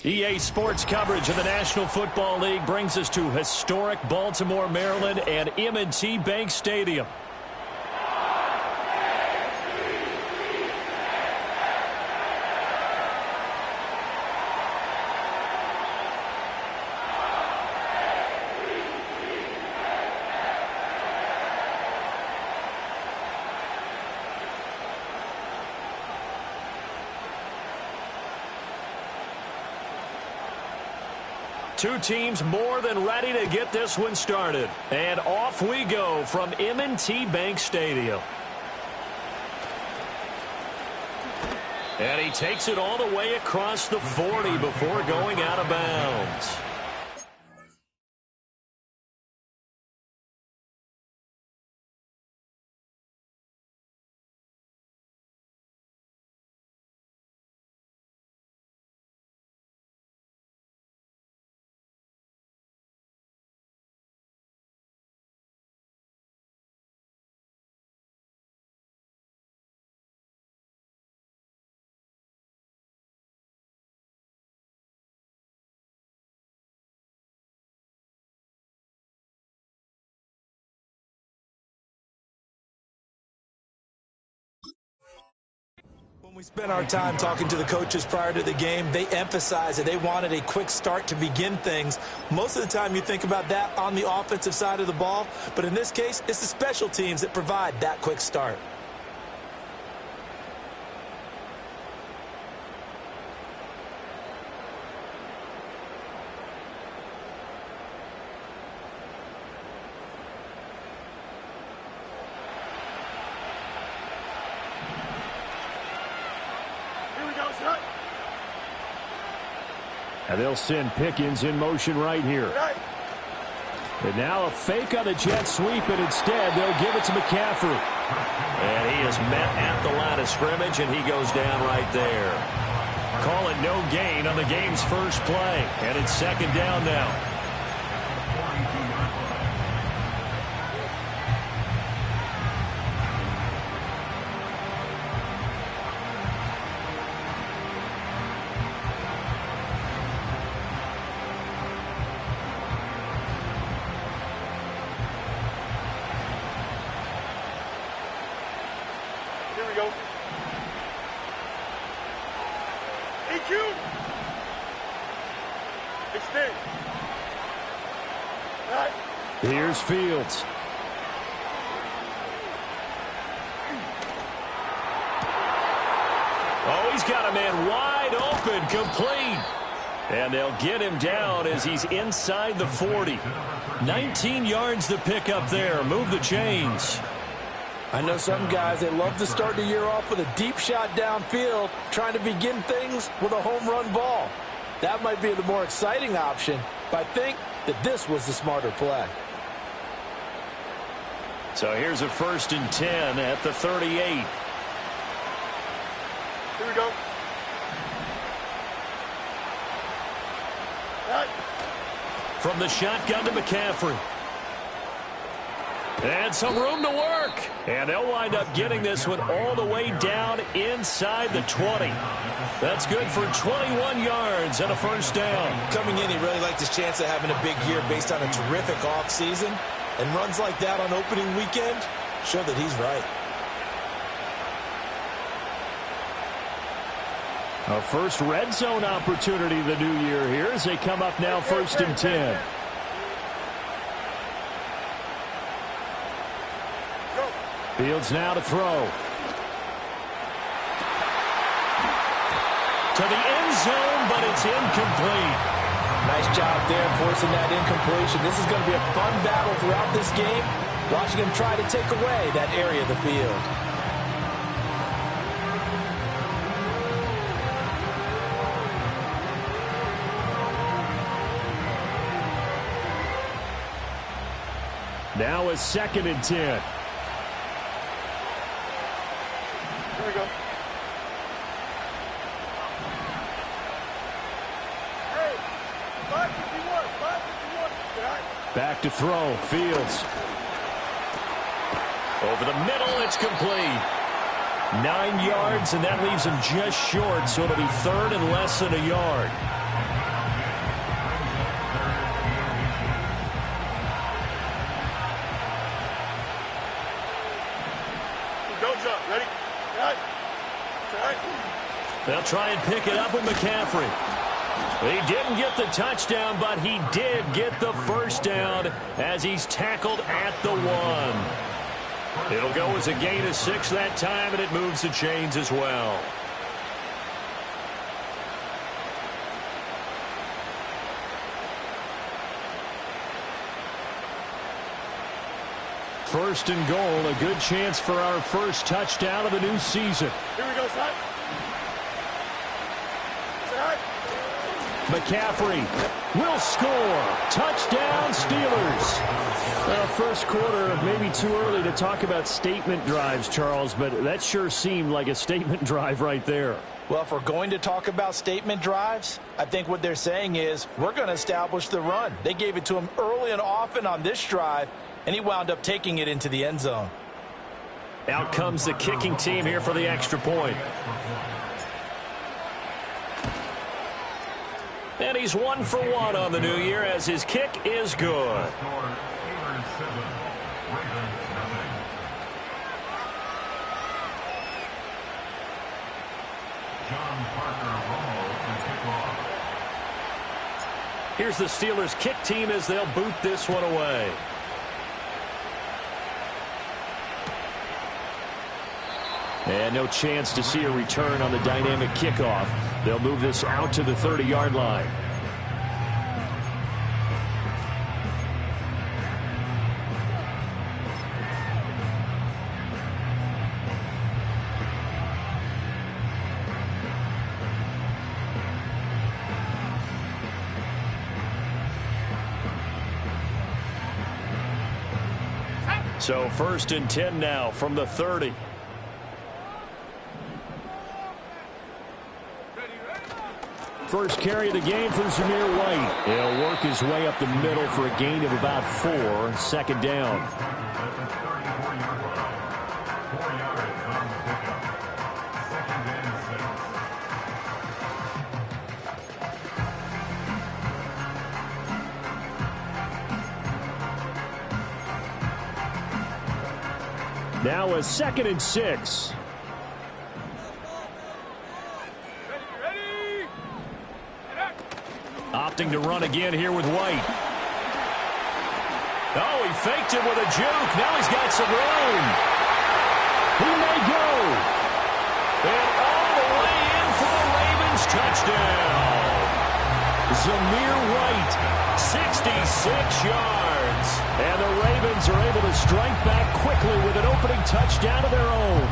EA Sports coverage of the National Football League brings us to historic Baltimore, Maryland, and M&T Bank Stadium. Two teams more than ready to get this one started. And off we go from M&T Bank Stadium. And he takes it all the way across the 40 before going out of bounds. When we spent our time talking to the coaches prior to the game, they emphasized that they wanted a quick start to begin things. Most of the time you think about that on the offensive side of the ball, but in this case, it's the special teams that provide that quick start. And they'll send Pickens in motion right here. And now a fake on the jet sweep, and instead they'll give it to McCaffrey. And he is met at the line of scrimmage, and he goes down right there. Call it no gain on the game's first play. And it's second down now. Here's Fields. Oh, he's got a man wide open, complete. And they'll get him down as he's inside the 40. 19 yards to pick up there. Move the chains. I know some guys, they love to start the year off with a deep shot downfield, trying to begin things with a home run ball. That might be the more exciting option, but I think that this was the smarter play. So here's a 1st and 10 at the 38. Here we go. From the shotgun to McCaffrey. And some room to work. And they'll wind up getting this one all the way down inside the 20. That's good for 21 yards and a 1st down. Coming in, he really liked his chance of having a big year based on a terrific offseason. And runs like that on opening weekend show that he's right. A first red zone opportunity the new year here as they come up now 1st and 10. Fields now to throw. To the end zone, but it's incomplete. Nice job there forcing that incompletion. This is going to be a fun battle throughout this game. Watching him try to take away that area of the field. Now a 2nd and 10. Here we go. Back to throw. Fields. Over the middle, it's complete. 9 yards, and that leaves him just short, so it'll be 3rd and less than a yard. They'll try and pick it up with McCaffrey. He didn't get the touchdown, but he did get the first down as he's tackled at the 1. It'll go as a gain of 6 that time, and it moves the chains as well. First and goal, a good chance for our first touchdown of the new season. Here we go, son. McCaffrey will score. Touchdown, Steelers. Well, first quarter, maybe too early to talk about statement drives, Charles, but that sure seemed like a statement drive right there. Well, if we're going to talk about statement drives, I think what they're saying is we're going to establish the run. They gave it to him early and often on this drive, and he wound up taking it into the end zone. Out comes the kicking team here for the extra point. And he's 1 for 1 on the new year as his kick is good. Here's the Steelers kick team as they'll boot this one away. And no chance to see a return on the dynamic kickoff. They'll move this out to the 30-yard line. So first and 10 now from the 30. First carry of the game from Zamir White. He'll work his way up the middle for a gain of about 4. Second down. Now a 2nd and 6. Opting to run again here with White. Oh, he faked it with a juke. Now he's got some room. He may go. And all the way in for the Ravens touchdown. Zamir White, 66 yards. And the Ravens are able to strike back quickly with an opening touchdown of their own.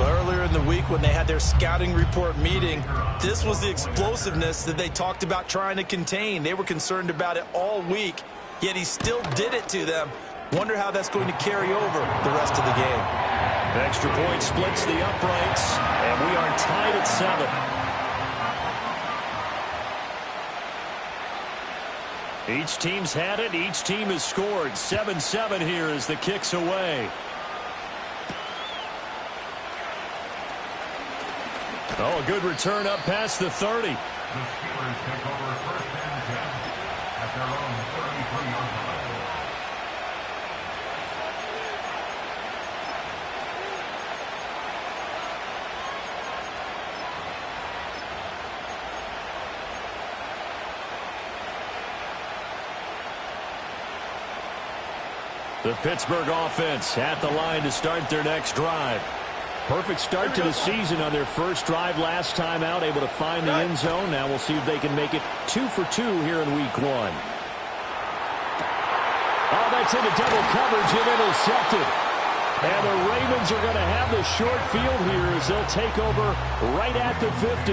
Earlier in the week when they had their scouting report meeting, this was the explosiveness that they talked about trying to contain. They were concerned about it all week, yet he still did it to them. Wonder how that's going to carry over the rest of the game. Extra point splits the uprights, and we are tied at 7. Each team's had it. Each team has scored. 7-7 here as the kick's away. Oh, a good return up past the 30. The Steelers take over first and 10 at their own 33-yard line. The Pittsburgh offense at the line to start their next drive. Perfect start to the season on their first drive last time out, able to find the end zone. Now we'll see if they can make it 2 for 2 here in week 1. Oh, that's into double coverage and intercepted. And the Ravens are going to have the short field here as they'll take over right at the 50.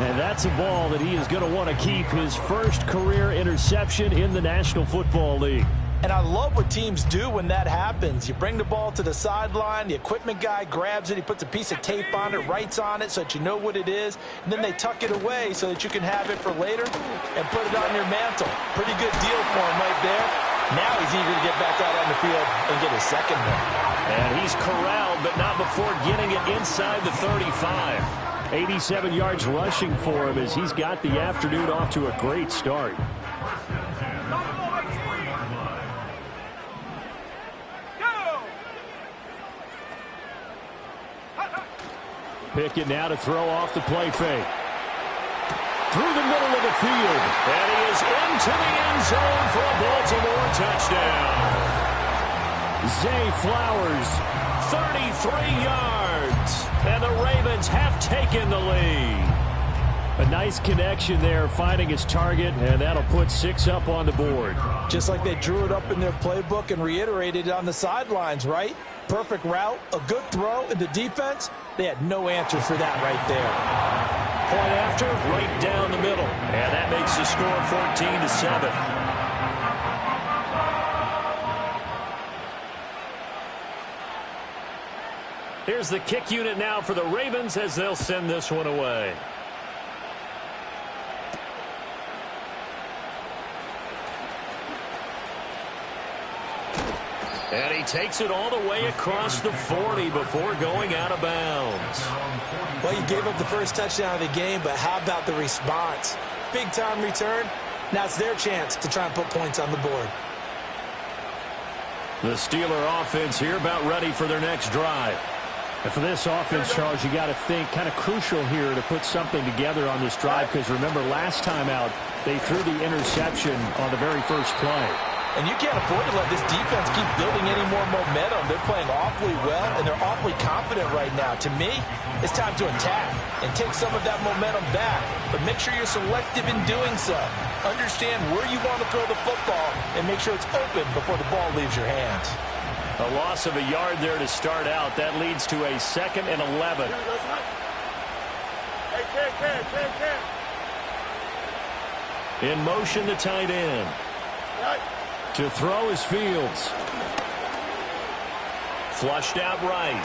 And that's a ball that he is going to want to keep, his first career interception in the National Football League. And I love what teams do when that happens. You bring the ball to the sideline, the equipment guy grabs it, he puts a piece of tape on it, writes on it so that you know what it is, and then they tuck it away so that you can have it for later and put it on your mantle. Pretty good deal for him right there. Now he's eager to get back out on the field and get his second one. And he's corralled, but not before getting it inside the 35. 87 yards rushing for him as he's got the afternoon off to a great start. Pickett now to throw off the play fake. Through the middle of the field. And he is into the end zone for a Baltimore touchdown. Zay Flowers, 33 yards. And the Ravens have taken the lead. A nice connection there, finding his target, and that'll put 6 up on the board. Just like they drew it up in their playbook and reiterated it on the sidelines, right? Perfect route, a good throw, and the defense, they had no answer for that right there. Point after, right down the middle. And that makes the score 14-7. Here's the kick unit now for the Ravens as they'll send this one away. And he takes it all the way across the 40 before going out of bounds. Well, you gave up the first touchdown of the game, but how about the response? Big-time return. Now it's their chance to try and put points on the board. The Steeler offense here about ready for their next drive. And for this offense, Charles, you got to think kind of crucial here to put something together on this drive, because remember last time out they threw the interception on the very first play. And you can't afford to let this defense keep building any more momentum. They're playing awfully well, and they're awfully confident right now. To me, it's time to attack and take some of that momentum back. But make sure you're selective in doing so. Understand where you want to throw the football and make sure it's open before the ball leaves your hands. A loss of a yard there to start out. That leads to a 2nd and 11. In motion, the tight end. To throw is Fields. Flushed out right.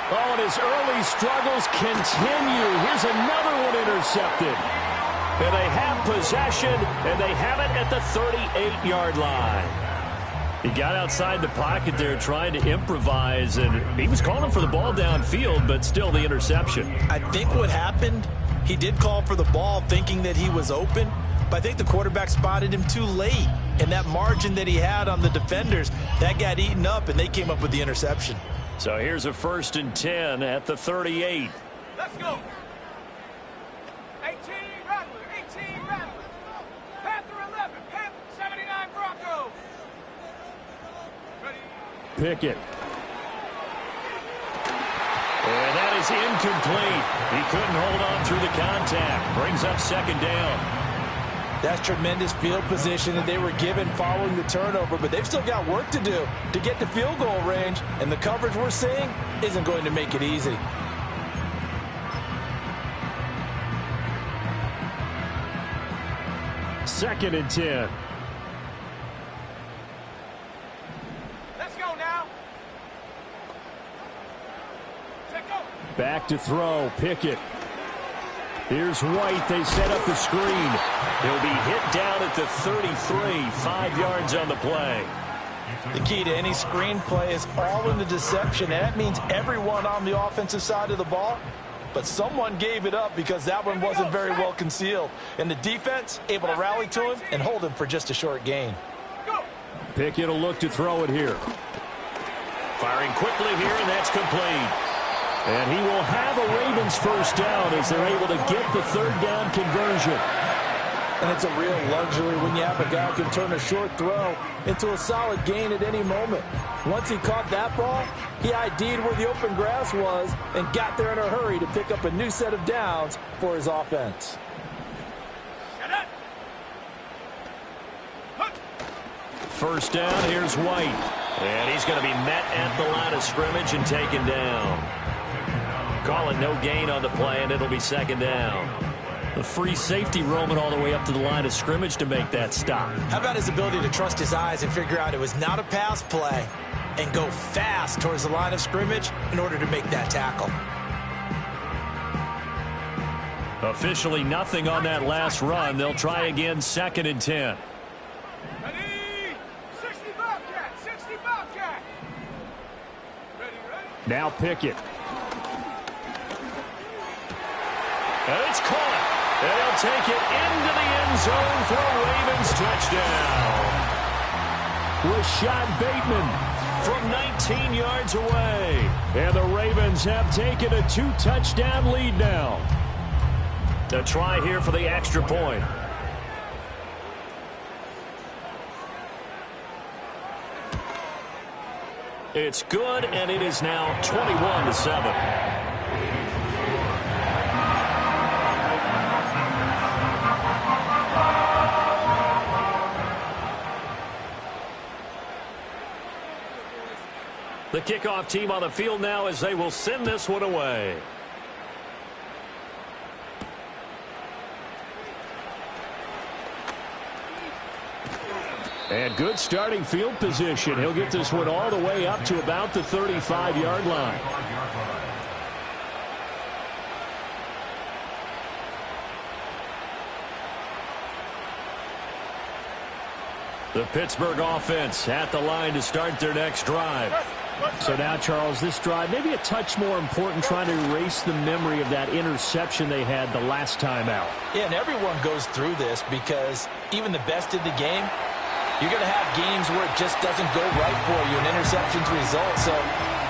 Oh, and his early struggles continue. Here's another one intercepted. And they have possession, and they have it at the 38-yard line. He got outside the pocket there trying to improvise, and he was calling for the ball downfield, but still the interception. I think what happened, he did call for the ball thinking that he was open, but I think the quarterback spotted him too late. And that margin that he had on the defenders, that got eaten up, and they came up with the interception. So here's a 1st and 10 at the 38. Let's go. 18 Rattler, 18 Rattler. Panther 11, Panther 79 Bronco. Ready. Pickett. And that is incomplete. He couldn't hold on through the contact. Brings up 2nd down. That's tremendous field position that they were given following the turnover, but they've still got work to do to get to field goal range, and the coverage we're seeing isn't going to make it easy. Second and 10. Let's go now. Take go. Back to throw, Pickett. Here's White. They set up the screen. He'll be hit down at the 33, 5 yards on the play. The key to any screen play is all in the deception, and that means everyone on the offensive side of the ball. But someone gave it up because that one wasn't very well concealed. And the defense able to rally to him and hold him for just a short gain. Pickett will look to throw it here. Firing quickly here, and that's complete. And he will have a Ravens 1st down as they're able to get the 3rd down conversion. And it's a real luxury when you have a guy who can turn a short throw into a solid gain at any moment. Once he caught that ball, he ID'd where the open grass was and got there in a hurry to pick up a new set of downs for his offense. 1st down, here's White. And he's going to be met at the line of scrimmage and taken down. Calling no gain on the play, and it'll be 2nd down. The free safety roaming all the way up to the line of scrimmage to make that stop. How about his ability to trust his eyes and figure out it was not a pass play and go fast towards the line of scrimmage in order to make that tackle. Officially nothing on that last run. They'll try again, 2nd and 10. Ready. 60 Bobcat, 60 Bobcat. Ready. Now Pickett. And it's caught. And he'll take it into the end zone for a Ravens touchdown. Rashad Bateman, from 19 yards away. And the Ravens have taken a 2-touchdown lead now. The try here for the extra point. It's good, and it is now 21-7. The kickoff team on the field now as they will send this one away. And good starting field position. He'll get this one all the way up to about the 35-yard line. The Pittsburgh offense at the line to start their next drive. So now, Charles, this drive maybe a touch more important, trying to erase the memory of that interception they had the last time out. Yeah, and everyone goes through this because even the best in the game, you're going to have games where it just doesn't go right for you, and interceptions result. So,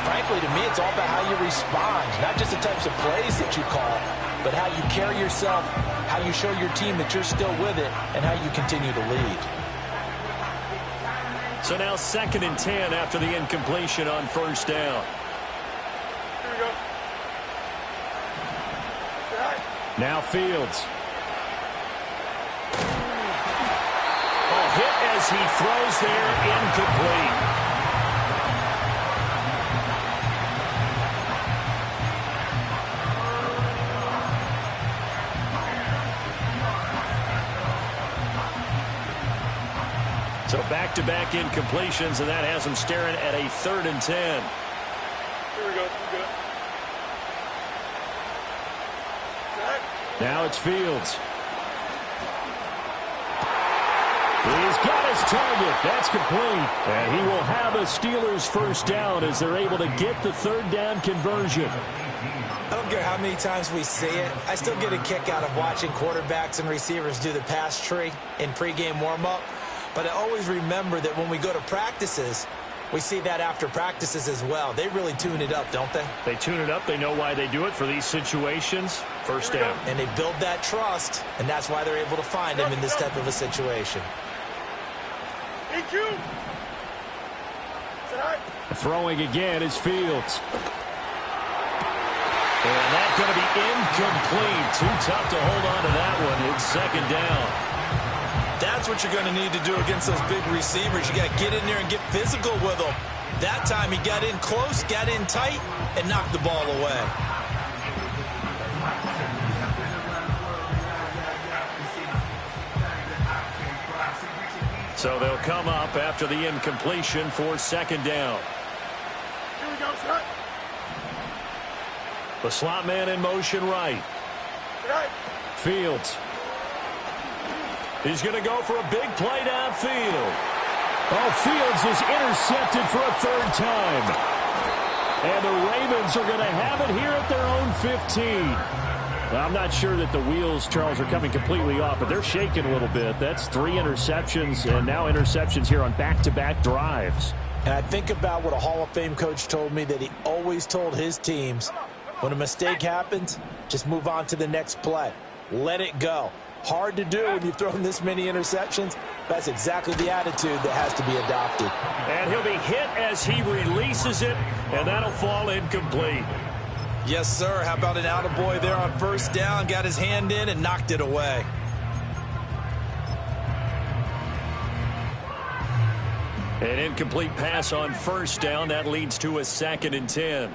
frankly, to me, it's all about how you respond, not just the types of plays that you call, but how you carry yourself, how you show your team that you're still with it, and how you continue to lead. So now 2nd and 10 after the incompletion on first down. Here we go. Now Fields. Hit as he throws there, incomplete. So back-to-back incompletions, and that has him staring at a 3rd and 10. Here we go. Now it's Fields. He's got his target. That's complete. And he will have a Steelers first down as they're able to get the 3rd down conversion. I don't care how many times we see it. I still get a kick out of watching quarterbacks and receivers do the pass tree in pregame warm-up. But I always remember that when we go to practices, we see that after practices as well. They really tune it up, don't they? They tune it up. They know why they do it for these situations. First down. And they build that trust, and that's why they're able to find him in this type of a situation. Throwing again is Fields. And that's going to be incomplete. Too tough to hold on to that one. It's 2nd down. That's what you're going to need to do against those big receivers. You got to get in there and get physical with them. That time he got in close, got in tight, and knocked the ball away. So they'll come up after the incompletion for 2nd down. Here we go, sir. The slot man in motion right. Fields. He's going to go for a big play downfield. Oh, Fields is intercepted for a 3rd time. And the Ravens are going to have it here at their own 15. Well, I'm not sure that the wheels, Charles, are coming completely off, but they're shaking a little bit. That's 3 interceptions, and now interceptions here on back-to-back drives. And I think about what a Hall of Fame coach told me, that he always told his teams, when a mistake happens, just move on to the next play. Let it go. Hard to do when you've thrown this many interceptions. That's exactly the attitude that has to be adopted. And he'll be hit as he releases it, and that'll fall incomplete. Yes, sir. How about an attaboy there on first down? Got his hand in and knocked it away. An incomplete pass on first down. That leads to a 2nd and 10.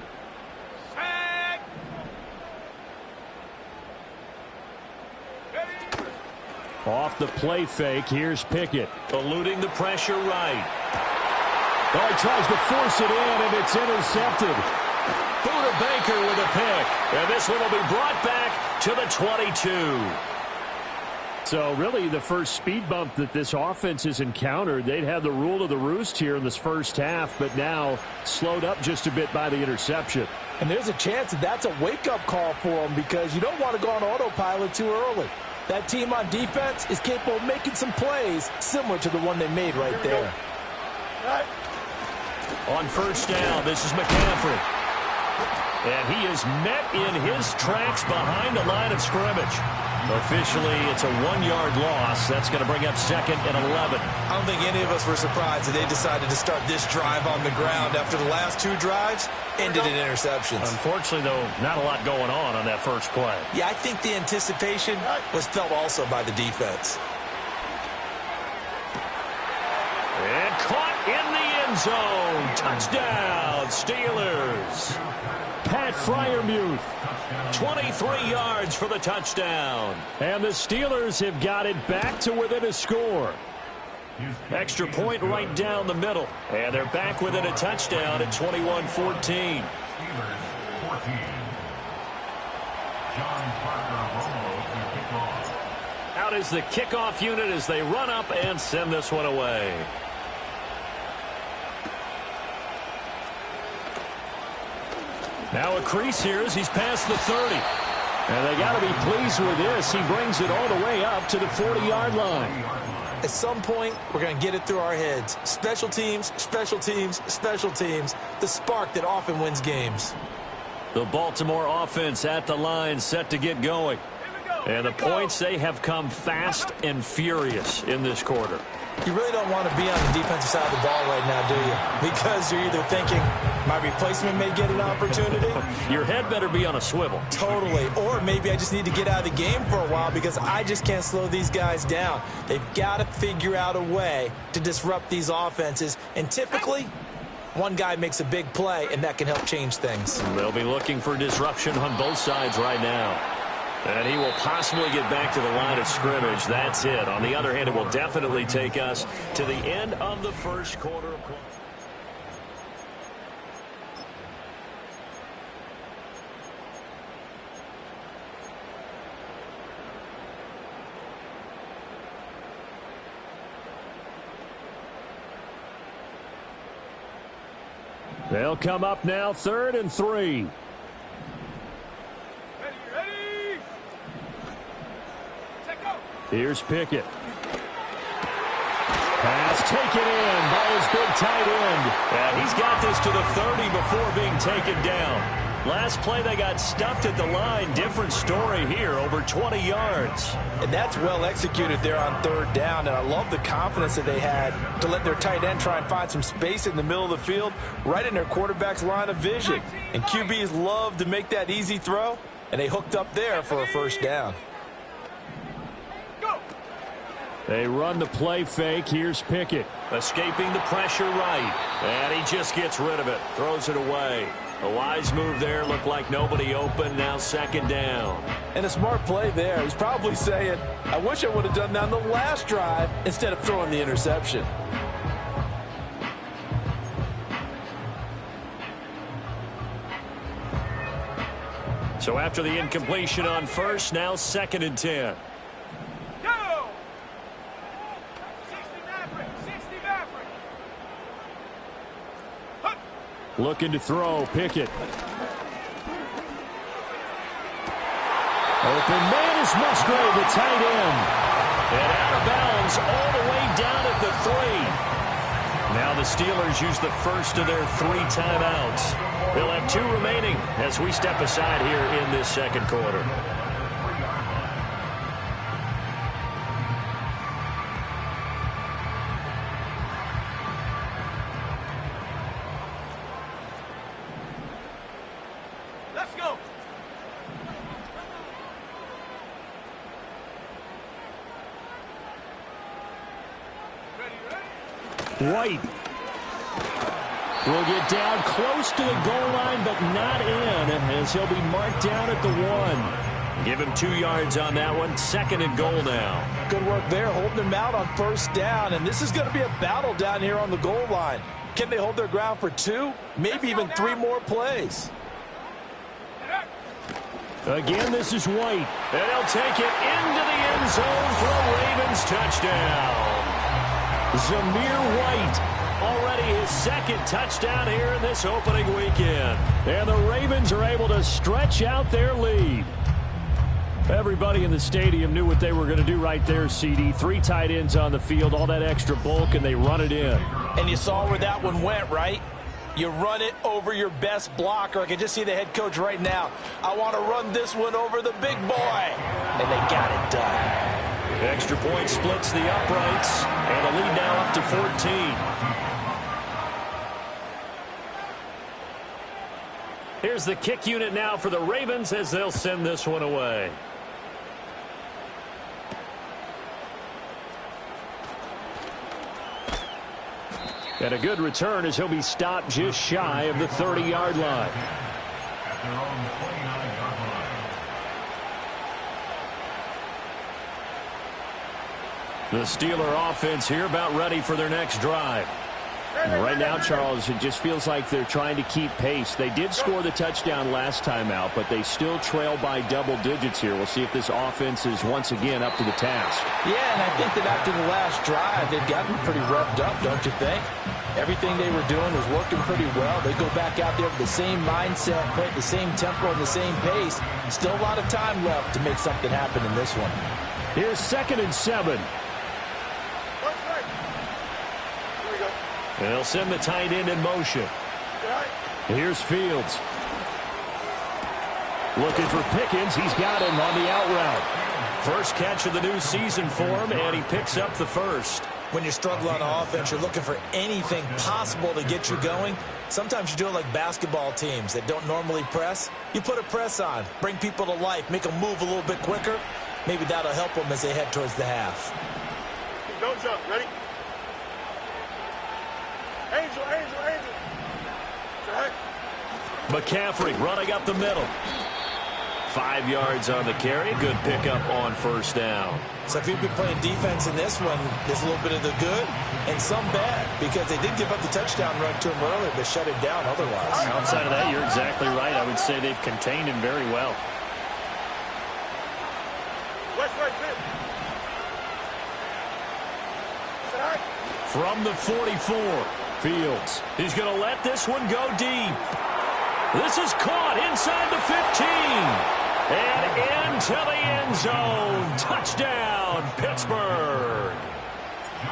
Off the play fake, here's Pickett. Eluding the pressure right. Oh, he tries to force it in, and it's intercepted. Buda Baker with a pick. And this one will be brought back to the 22. So really the first speed bump that this offense has encountered. They'd have the rule of the roost here in this first half, but now slowed up just a bit by the interception. And there's a chance that that's a wake-up call for them, because you don't want to go on autopilot too early. That team on defense is capable of making some plays similar to the one they made right there. On first down, this is McCaffrey. And he is met in his tracks behind the line of scrimmage. Officially, it's a 1-yard loss. That's going to bring up 2nd and 11. I don't think any of us were surprised that they decided to start this drive on the ground after the last 2 drives ended in interceptions. Unfortunately, though, not a lot going on that first play. Yeah, I think the anticipation was felt also by the defense. And caught in the end zone. Touchdown, Steelers. Pat Freiermuth, 23 yards for the touchdown. And the Steelers have got it back to within a score. Extra point right down the middle. And they're back within a touchdown at 21-14. Out is the kickoff unit as they run up and send this one away. Now a crease here as he's past the 30. And they got to be pleased with this. He brings it all the way up to the 40-yard line. At some point, we're going to get it through our heads. Special teams, special teams, special teams. The spark that often wins games. The Baltimore offense at the line, set to get going. And the points, they have come fast and furious in this quarter. You really don't want to be on the defensive side of the ball right now, do you? Because you're either thinking, my replacement may get an opportunity. Your head better be on a swivel. Totally. Or maybe I just need to get out of the game for a while because I just can't slow these guys down. They've got to figure out a way to disrupt these offenses. And typically, one guy makes a big play, and that can help change things. They'll be looking for disruption on both sides right now. And he will possibly get back to the line of scrimmage. That's it. On the other hand, it will definitely take us to the end of the first quarter. They'll come up now, 3rd and 3. Here's Pickett. Pass taken in by his big tight end. And he's got this to the 30 before being taken down. Last play they got stuffed at the line. Different story here, over 20 yards. And that's well executed there on 3rd down. And I love the confidence that they had to let their tight end try and find some space in the middle of the field, right in their quarterback's line of vision. And QBs love to make that easy throw, and they hooked up there for a 1st down. They run the play fake. Here's Pickett. Escaping the pressure right. And he just gets rid of it. Throws it away. A wise move there. Looked like nobody open. Now 2nd down. And a smart play there. He's probably saying, I wish I would have done that on the last drive instead of throwing the interception. So after the incompletion on first, now 2nd and 10. Looking to throw, Pickett. Open man is Musgrave, the tight end. And out of bounds all the way down at the 3. Now the Steelers use the first of their 3 timeouts. They'll have 2 remaining as we step aside here in this 2nd quarter. White will get down close to the goal line, but not in, as he'll be marked down at the 1. Give him 2 yards on that one. 2nd and goal now. Good work there, holding them out on 1st down, and this is going to be a battle down here on the goal line. Can they hold their ground for 2, maybe even 3 more plays? Again, this is White, and he'll take it into the end zone for a Ravens touchdown. Zamir White, already his 2nd touchdown here in this opening weekend. And the Ravens are able to stretch out their lead. Everybody in the stadium knew what they were going to do right there, CD. 3 tight ends on the field, all that extra bulk, and they run it in. And you saw where that one went, right? You run it over your best blocker. I can just see the head coach right now. I want to run this one over the big boy. And they got it done. Extra point splits the uprights, and a lead now up to 14. Here's the kick unit now for the Ravens as they'll send this one away. And a good return as he'll be stopped just shy of the 30-yard line. The Steeler offense here about ready for their next drive. And right now, Charles, it just feels like they're trying to keep pace. They did score the touchdown last time out, but they still trail by double digits here. We'll see if this offense is once again up to the task. Yeah, and I think that after the last drive, they've gotten pretty revved up, don't you think? Everything they were doing was working pretty well. They go back out there with the same mindset, play at the same tempo and the same pace. Still a lot of time left to make something happen in this one. Here's 2nd and 7. They'll send the tight end in motion. Here's Fields. Looking for Pickens. He's got him on the out route. First catch of the new season for him, and he picks up the first. When you struggle on offense, you're looking for anything possible to get you going. Sometimes you do it like basketball teams that don't normally press. You put a press on, bring people to life, make them move a little bit quicker. Maybe that'll help them as they head towards the half. Don't jump. Ready? Angel, angel, angel. McCaffrey running up the middle. 5 yards on the carry. Good pickup on first down. So if you've been playing defense in this one, there's a little bit of the good and some bad because they did give up the touchdown run to him earlier but shut it down otherwise. Outside of that, you're exactly right. I would say they've contained him very well. West right, fit. From the 44, Fields. He's going to let this one go deep. This is caught inside the 15. And into the end zone. Touchdown, Pittsburgh.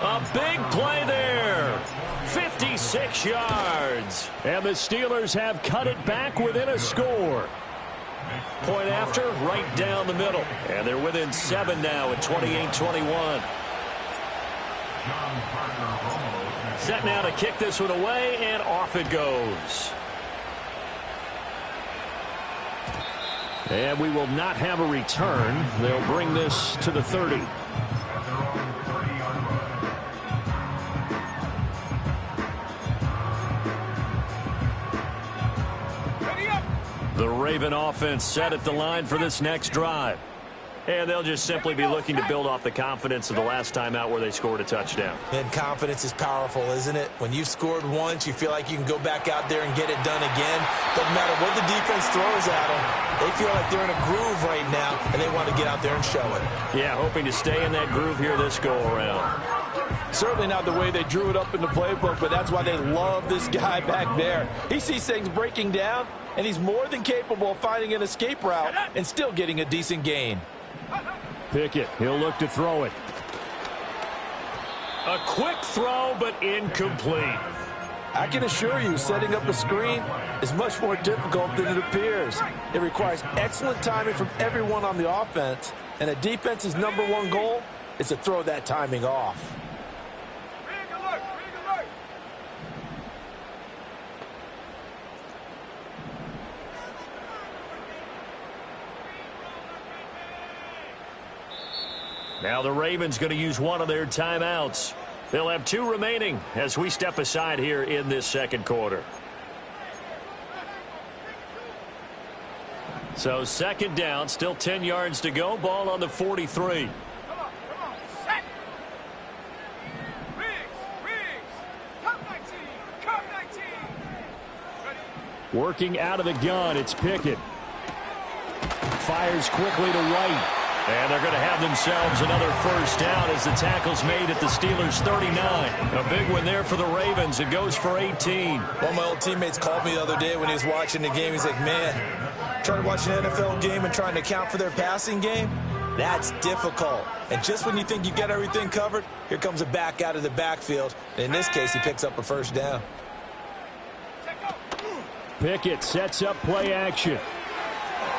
A big play there. 56 yards. And the Steelers have cut it back within a score. Point after, right down the middle. And they're within 7 now at 28-21. Set now to kick this one away, and off it goes. And we will not have a return. They'll bring this to the 30. The Raven offense set at the line for this next drive. And they'll just simply be looking to build off the confidence of the last time out where they scored a touchdown. And confidence is powerful, isn't it? When you've scored once, you feel like you can go back out there and get it done again. Doesn't matter what the defense throws at them. They feel like they're in a groove right now, and they want to get out there and show it. Yeah, hoping to stay in that groove here this go-around. Certainly not the way they drew it up in the playbook, but that's why they love this guy back there. He sees things breaking down, and he's more than capable of finding an escape route and still getting a decent gain. Pickett, he'll look to throw it. A quick throw, but incomplete. I can assure you, setting up a screen is much more difficult than it appears. It requires excellent timing from everyone on the offense, and a defense's #1 goal is to throw that timing off. Now the Ravens going to use one of their timeouts. They'll have 2 remaining as we step aside here in this second quarter. So second down, still 10 yards to go. Ball on the 43. Come on, set. Riggs, come 19, come 19. Ready. Working out of the gun, it's Pickett. Fires quickly to right. And they're going to have themselves another first down as the tackle's made at the Steelers' 39. A big one there for the Ravens. It goes for 18. One of my old teammates called me the other day when he was watching the game. He's like, man, trying to watch an NFL game and trying to account for their passing game, that's difficult. And just when you think you got everything covered, here comes a back out of the backfield. And in this case, he picks up a first down. Check Pickett sets up play action.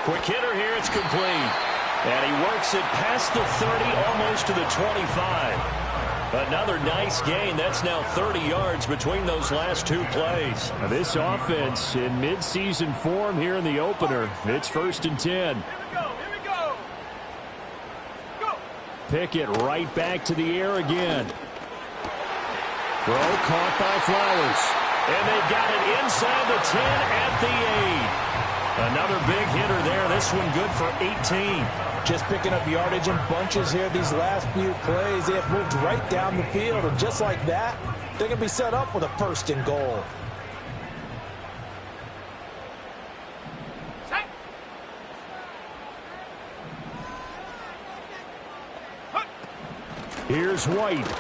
Quick hitter here. It's complete. And he works it past the 30, almost to the 25. Another nice gain. That's now 30 yards between those last two plays. Now this offense in midseason form here in the opener. It's 1st and 10. Here we go. Go. Pickett right back to the air again. Throw caught by Flowers. And they've got it inside the 10 at the 8. Another big hitter there. This one good for 18. Just picking up yardage in bunches here these last few plays. They have moved right down the field, and just like that, they're going to be set up with a 1st and goal. Set. Here's White.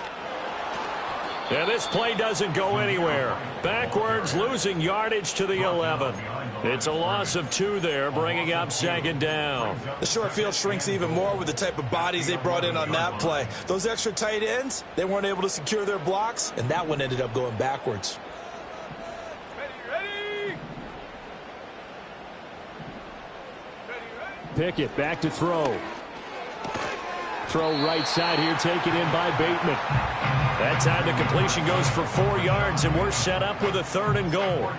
And this play doesn't go anywhere. Backwards, losing yardage to the 11. It's a loss of 2 there, bringing up 2nd down. The short field shrinks even more with the type of bodies they brought in on that play. Those extra tight ends, they weren't able to secure their blocks, and that one ended up going backwards. Ready. Pickett back to throw. Throw right side here, taken in by Bateman. That time the completion goes for 4 yards, and we're set up with a 3rd and goal.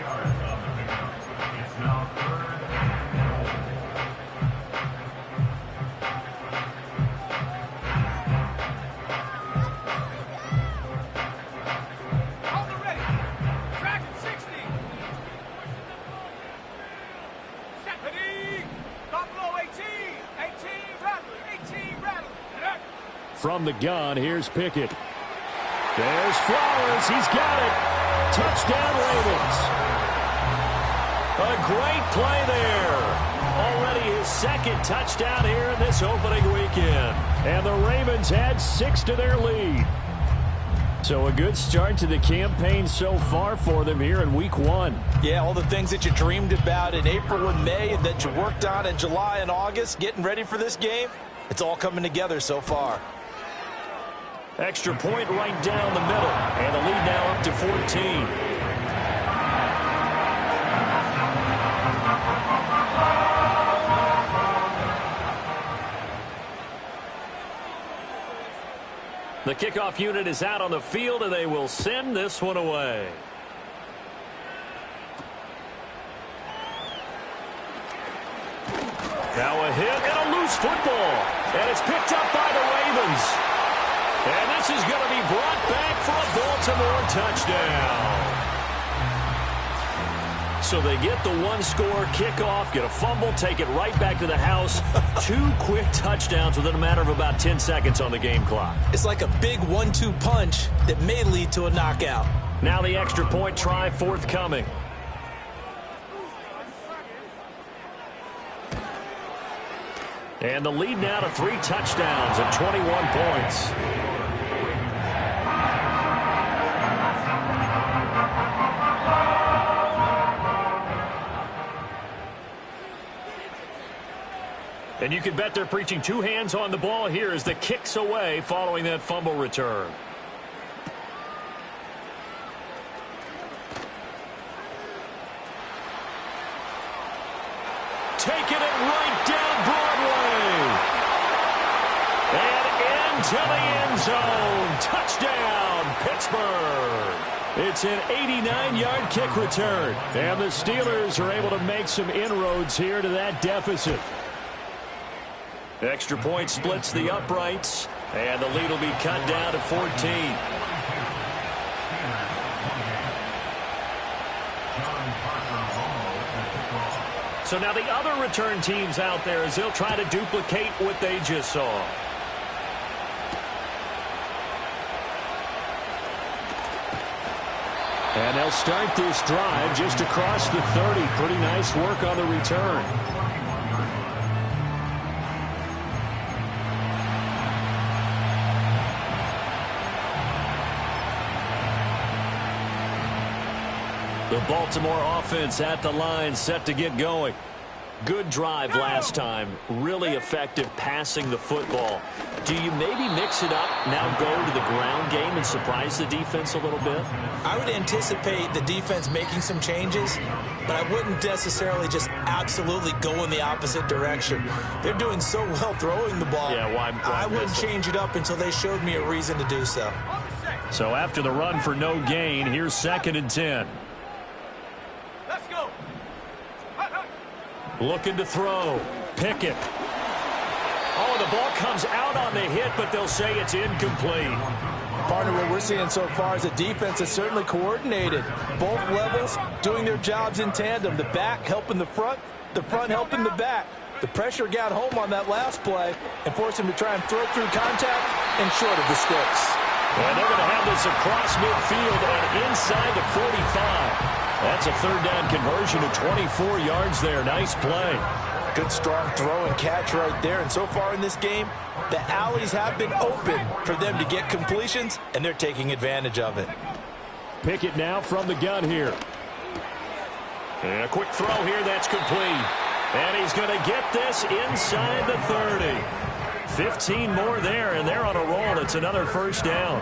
From the gun, here's Pickett. There's Flowers. He's got it. Touchdown, Ravens. A great play there. Already his 2nd touchdown here in this opening weekend. And the Ravens add 6 to their lead. So a good start to the campaign so far for them here in week 1. Yeah, all the things that you dreamed about in April and May and that you worked on in July and August, getting ready for this game, it's all coming together so far. Extra point right down the middle. And the lead now up to 14. The kickoff unit is out on the field, and they will send this one away. Now a hit and a loose football. And it's picked up by the Ravens. And this is going to be brought back for a Baltimore touchdown. So they get the 1-score kickoff, get a fumble, take it right back to the house. 2 quick touchdowns within a matter of about 10 seconds on the game clock. It's like a big 1-2 punch that may lead to a knockout. Now the extra point try forthcoming. And the lead now to 3 touchdowns and 21 points. And you can bet they're preaching 2 hands on the ball here as the kick's away following that fumble return. Taking it right down Broadway. And into the end zone. Touchdown, Pittsburgh. It's an 89-yard kick return. And the Steelers are able to make some inroads here to that deficit. Extra point splits the uprights, and the lead will be cut down to 14. So now the other return teams out there as they'll try to duplicate what they just saw. And they'll start this drive just across the 30. Pretty nice work on the return. The Baltimore offense at the line, set to get going. Good drive last time. Really effective passing the football. Do you maybe mix it up, now go to the ground game and surprise the defense a little bit? I would anticipate the defense making some changes, but I wouldn't necessarily just absolutely go in the opposite direction. They're doing so well throwing the ball. Yeah, why I wouldn't change it up until they showed me a reason to do so. So after the run for no gain, here's 2nd and 10. Let's go. Looking to throw. Pickett. Oh, the ball comes out on the hit, but they'll say it's incomplete. Partner, what we're seeing so far is the defense is certainly coordinated. Both levels doing their jobs in tandem. The back helping the front helping the back. The pressure got home on that last play and forced him to try and throw through contact and short of the sticks. And they're going to have this across midfield and inside the 45. That's a 3rd down conversion to 24 yards there. Nice play. Good strong throw and catch right there. And so far in this game, the alleys have been open for them to get completions, and they're taking advantage of it. Pickett now from the gun here. And a quick throw here that's complete. And he's going to get this inside the 30. 15 more there, and they're on a roll. It's another 1st down.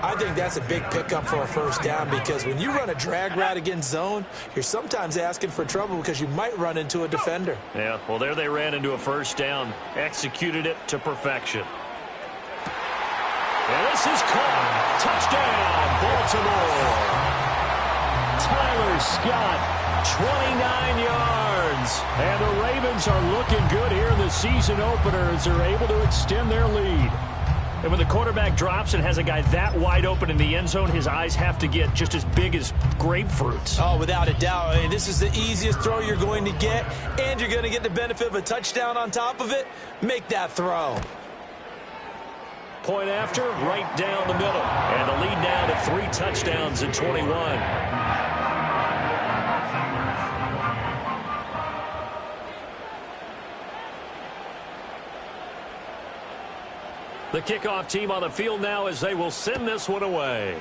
I think that's a big pickup for a 1st down because when you run a drag route against zone, you're sometimes asking for trouble because you might run into a defender. Yeah, well, there they ran into a 1st down. Executed it to perfection. And this is caught. Touchdown, Baltimore. Tyler Scott, 29 yards. And the Ravens are looking good here in the season opener as they're able to extend their lead. And when the quarterback drops and has a guy that wide open in the end zone, his eyes have to get just as big as grapefruits. Oh, without a doubt. I mean, this is the easiest throw you're going to get, and you're going to get the benefit of a touchdown on top of it. Make that throw. Point after, right down the middle. And the lead now to 3 touchdowns at 21. The kickoff team on the field now as they will send this one away.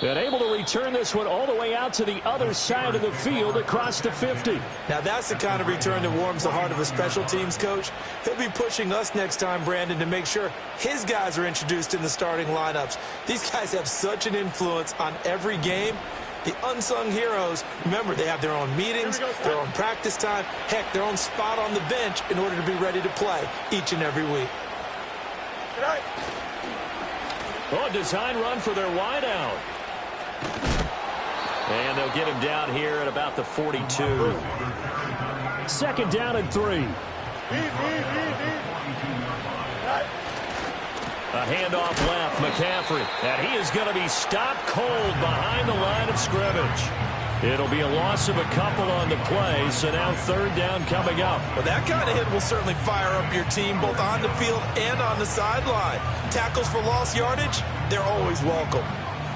And able to return this one all the way out to the other side of the field across the 50. Now, that's the kind of return that warms the heart of a special teams coach. He'll be pushing us next time, Brandon, to make sure his guys are introduced in the starting lineups. These guys have such an influence on every game. The unsung heroes, remember, they have their own meetings, their own practice time, heck, their own spot on the bench in order to be ready to play each and every week. Oh, a design run for their wideout. And they'll get him down here at about the 42. 2nd down and 3. A handoff left, McCaffrey. And he is going to be stopped cold behind the line of scrimmage. It'll be a loss of a couple on the play, so now 3rd down coming up. Well, that kind of hit will certainly fire up your team, both on the field and on the sideline. Tackles for lost yardage, they're always welcome.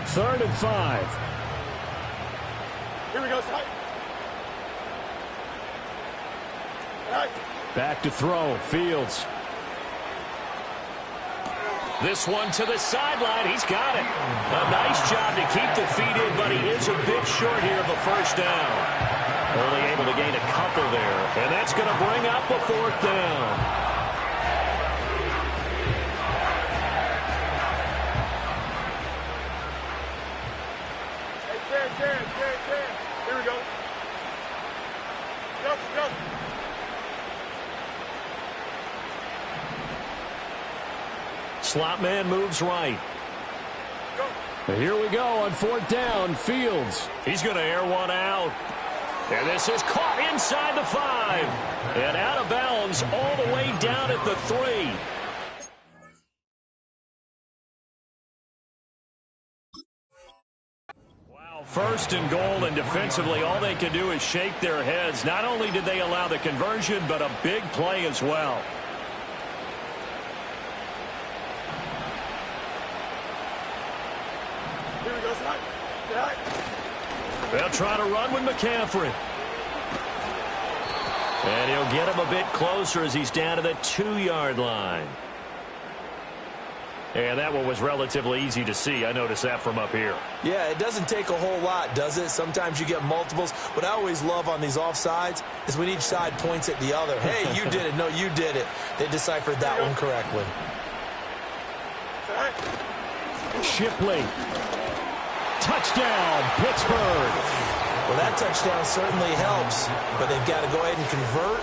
3rd and 5. Here we go, Ty. Back to throw, Fields. This one to the sideline. He's got it. A nice job to keep the feet in, but he is a bit short here of a 1st down. Only able to gain a couple there. And that's going to bring up a 4th down. Hey, Jan. Here we go. Go. Slot man moves right. Here we go on 4th down. Fields. He's going to air one out. And this is caught inside the 5. And out of bounds all the way down at the 3. Wow, 1st and goal, and defensively all they can do is shake their heads. Not only did they allow the conversion, but a big play as well. They'll try to run with McCaffrey. And he'll get him a bit closer as he's down to the 2-yard line. And that one was relatively easy to see. I noticed that from up here. Yeah, it doesn't take a whole lot, does it? Sometimes you get multiples. What I always love on these offsides is when each side points at the other. Hey, you did it. No, you did it. They deciphered that one correctly. Shipley. Touchdown, Pittsburgh. Well, that touchdown certainly helps, but they've got to go ahead and convert,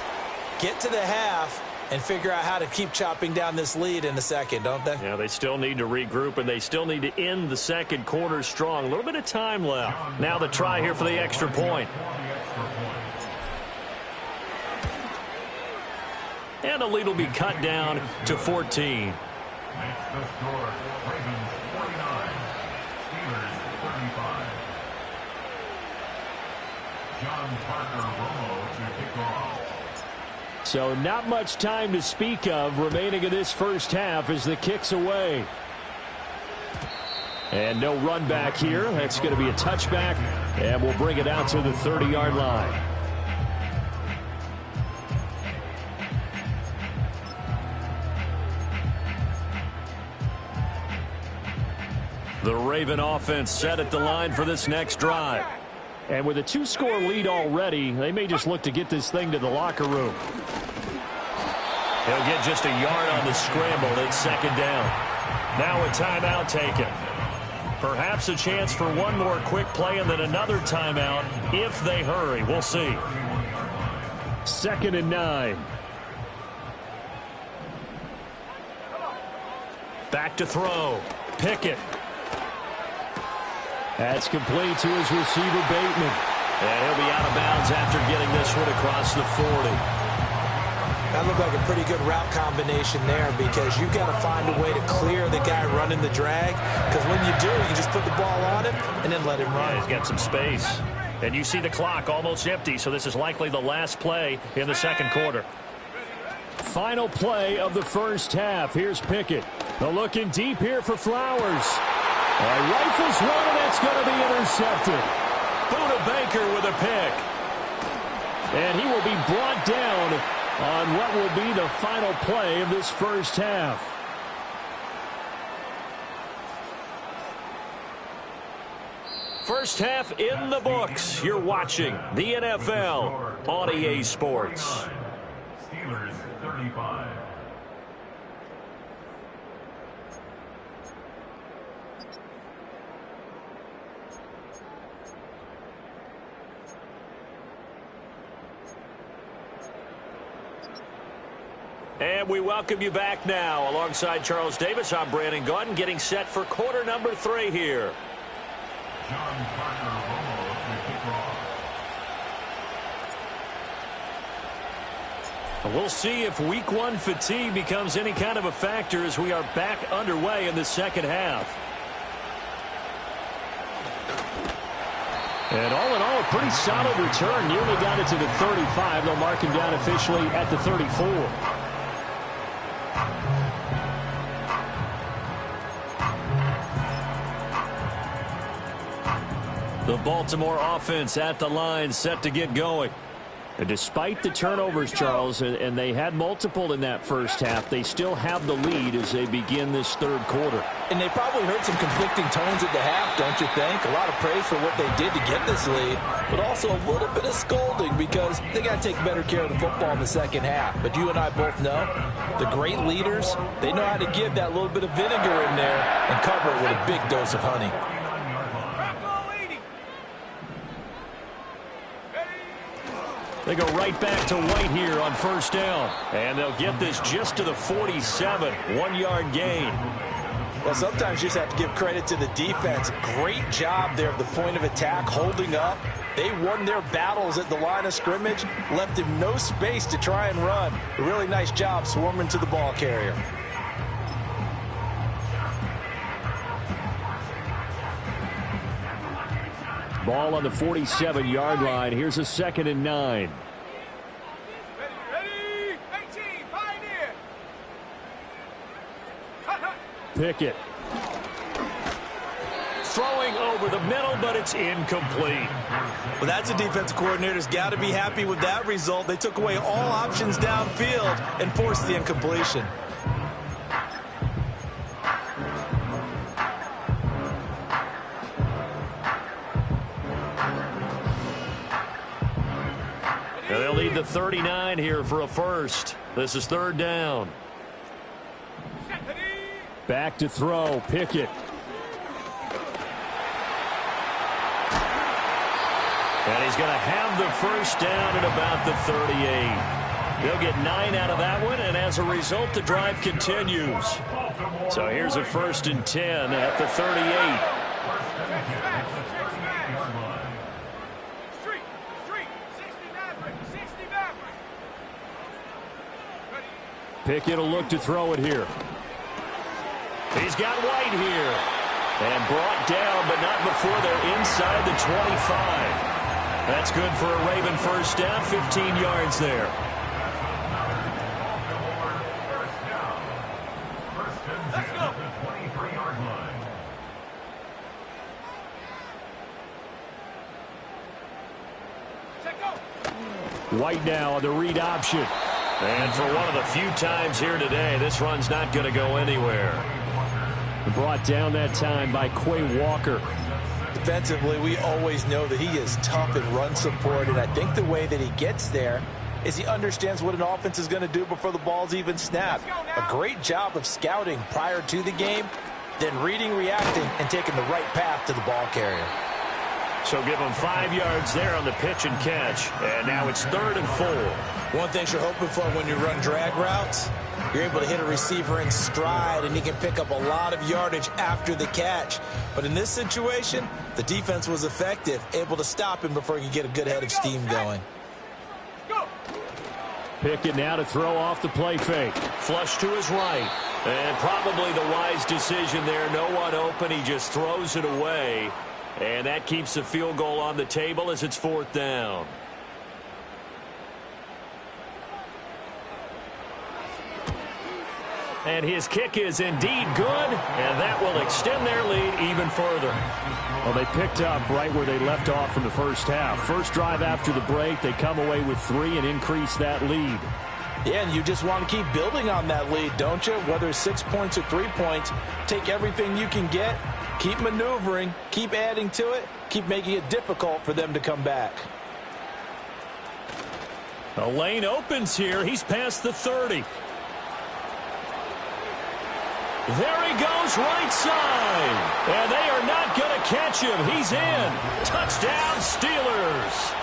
get to the half, and figure out how to keep chopping down this lead in a second, don't they? Yeah, they still need to regroup, and they still need to end the second quarter strong. A little bit of time left. Now the try here for the extra point. And the lead will be cut down to 14. Makes the score, Ravens 49, Steelers 35. John Parker Romo to kick off. So not much time to speak of remaining in this first half as the kick's away. And no run back here. That's going to be a touchback, and we'll bring it out to the 30-yard line. The Raven offense set at the line for this next drive. And with a 2-score lead already, they may just look to get this thing to the locker room. He'll get just a yard on the scramble. It's second down. Now a timeout taken. Perhaps a chance for one more quick play and then another timeout if they hurry. We'll see. 2nd and 9. Back to throw. Pickett. That's complete to his receiver, Bateman. And he'll be out of bounds after getting this one across the 40. That looked like a pretty good route combination there because you've got to find a way to clear the guy running the drag, because when you do, you can just put the ball on him and then let him run. Yeah, he's got some space. And you see the clock almost empty, so this is likely the last play in the second quarter. Final play of the first half. Here's Pickett. They're looking deep here for Flowers. Rifles one, and that's going to be intercepted. Buda Baker with a pick. And he will be brought down on what will be the final play of this first half. First half in the books. You're watching the NFL on EA Sports. Steelers 35. And we welcome you back now. Alongside Charles Davis, I'm Brandon Gaudin, getting set for quarter number 3 here. John Parker Romo to kick off. We'll see if week 1 fatigue becomes any kind of a factor as we are back underway in the second half. And all in all, a pretty solid return. Nearly got it to the 35. They'll mark him down officially at the 34. The Baltimore offense at the line, set to get going. And despite the turnovers, Charles, and they had multiple in that first half, they still have the lead as they begin this third quarter. And they probably heard some conflicting tones at the half, don't you think? A lot of praise for what they did to get this lead, but also a little bit of scolding because they got to take better care of the football in the second half. But you and I both know the great leaders, they know how to give that little bit of vinegar in there and cover it with a big dose of honey. They go right back to White here on first down. And they'll get this just to the 47. 1-yard gain. Well, sometimes you just have to give credit to the defense. Great job there at the point of attack, holding up. They won their battles at the line of scrimmage, left him no space to try and run. A really nice job swarming to the ball carrier. Ball on the 47-yard line. Here's a 2nd and 9. Ready, 18, Pioneer. Pickett. Throwing over the middle, but it's incomplete. Well, that's a defensive coordinator's got to be happy with that result. They took away all options downfield and forced the incompletion. And they'll need the 39 here for a first. This is third down. Back to throw. Pickett. And he's going to have the first down at about the 38. They'll get 9 out of that one, and as a result, the drive continues. So here's a 1st and 10 at the 38. Pickett will look to throw it here. He's got White here. And brought down, but not before they're inside the 25. That's good for a Raven first down, 15 yards there. Let's go. 23-yard line. White now on the read option. And for one of the few times here today, this run's not going to go anywhere. Brought down that time by Quay Walker. Defensively, we always know that he is tough in run support, and I think the way that he gets there is he understands what an offense is going to do before the ball's even snapped. A great job of scouting prior to the game, then reading, reacting, and taking the right path to the ball carrier. So give him 5 yards there on the pitch and catch. And now it's 3rd and 4. One thing you're hoping for when you run drag routes, you're able to hit a receiver in stride, and he can pick up a lot of yardage after the catch. But in this situation, the defense was effective, able to stop him before he could get a good head of steam going. Pickett now to throw off the play fake. Flush to his right. And probably the wise decision there. No one open. He just throws it away. And that keeps the field goal on the table as it's 4th down. And his kick is indeed good, and that will extend their lead even further. Well, they picked up right where they left off in the first half. First drive after the break, they come away with 3 and increase that lead. Yeah, and you just want to keep building on that lead, don't you? Whether it's 6 points or 3 points, take everything you can get, keep maneuvering, keep adding to it, keep making it difficult for them to come back. The lane opens here. He's past the 30. There he goes, right side. And they are not going to catch him. He's in. Touchdown, Steelers.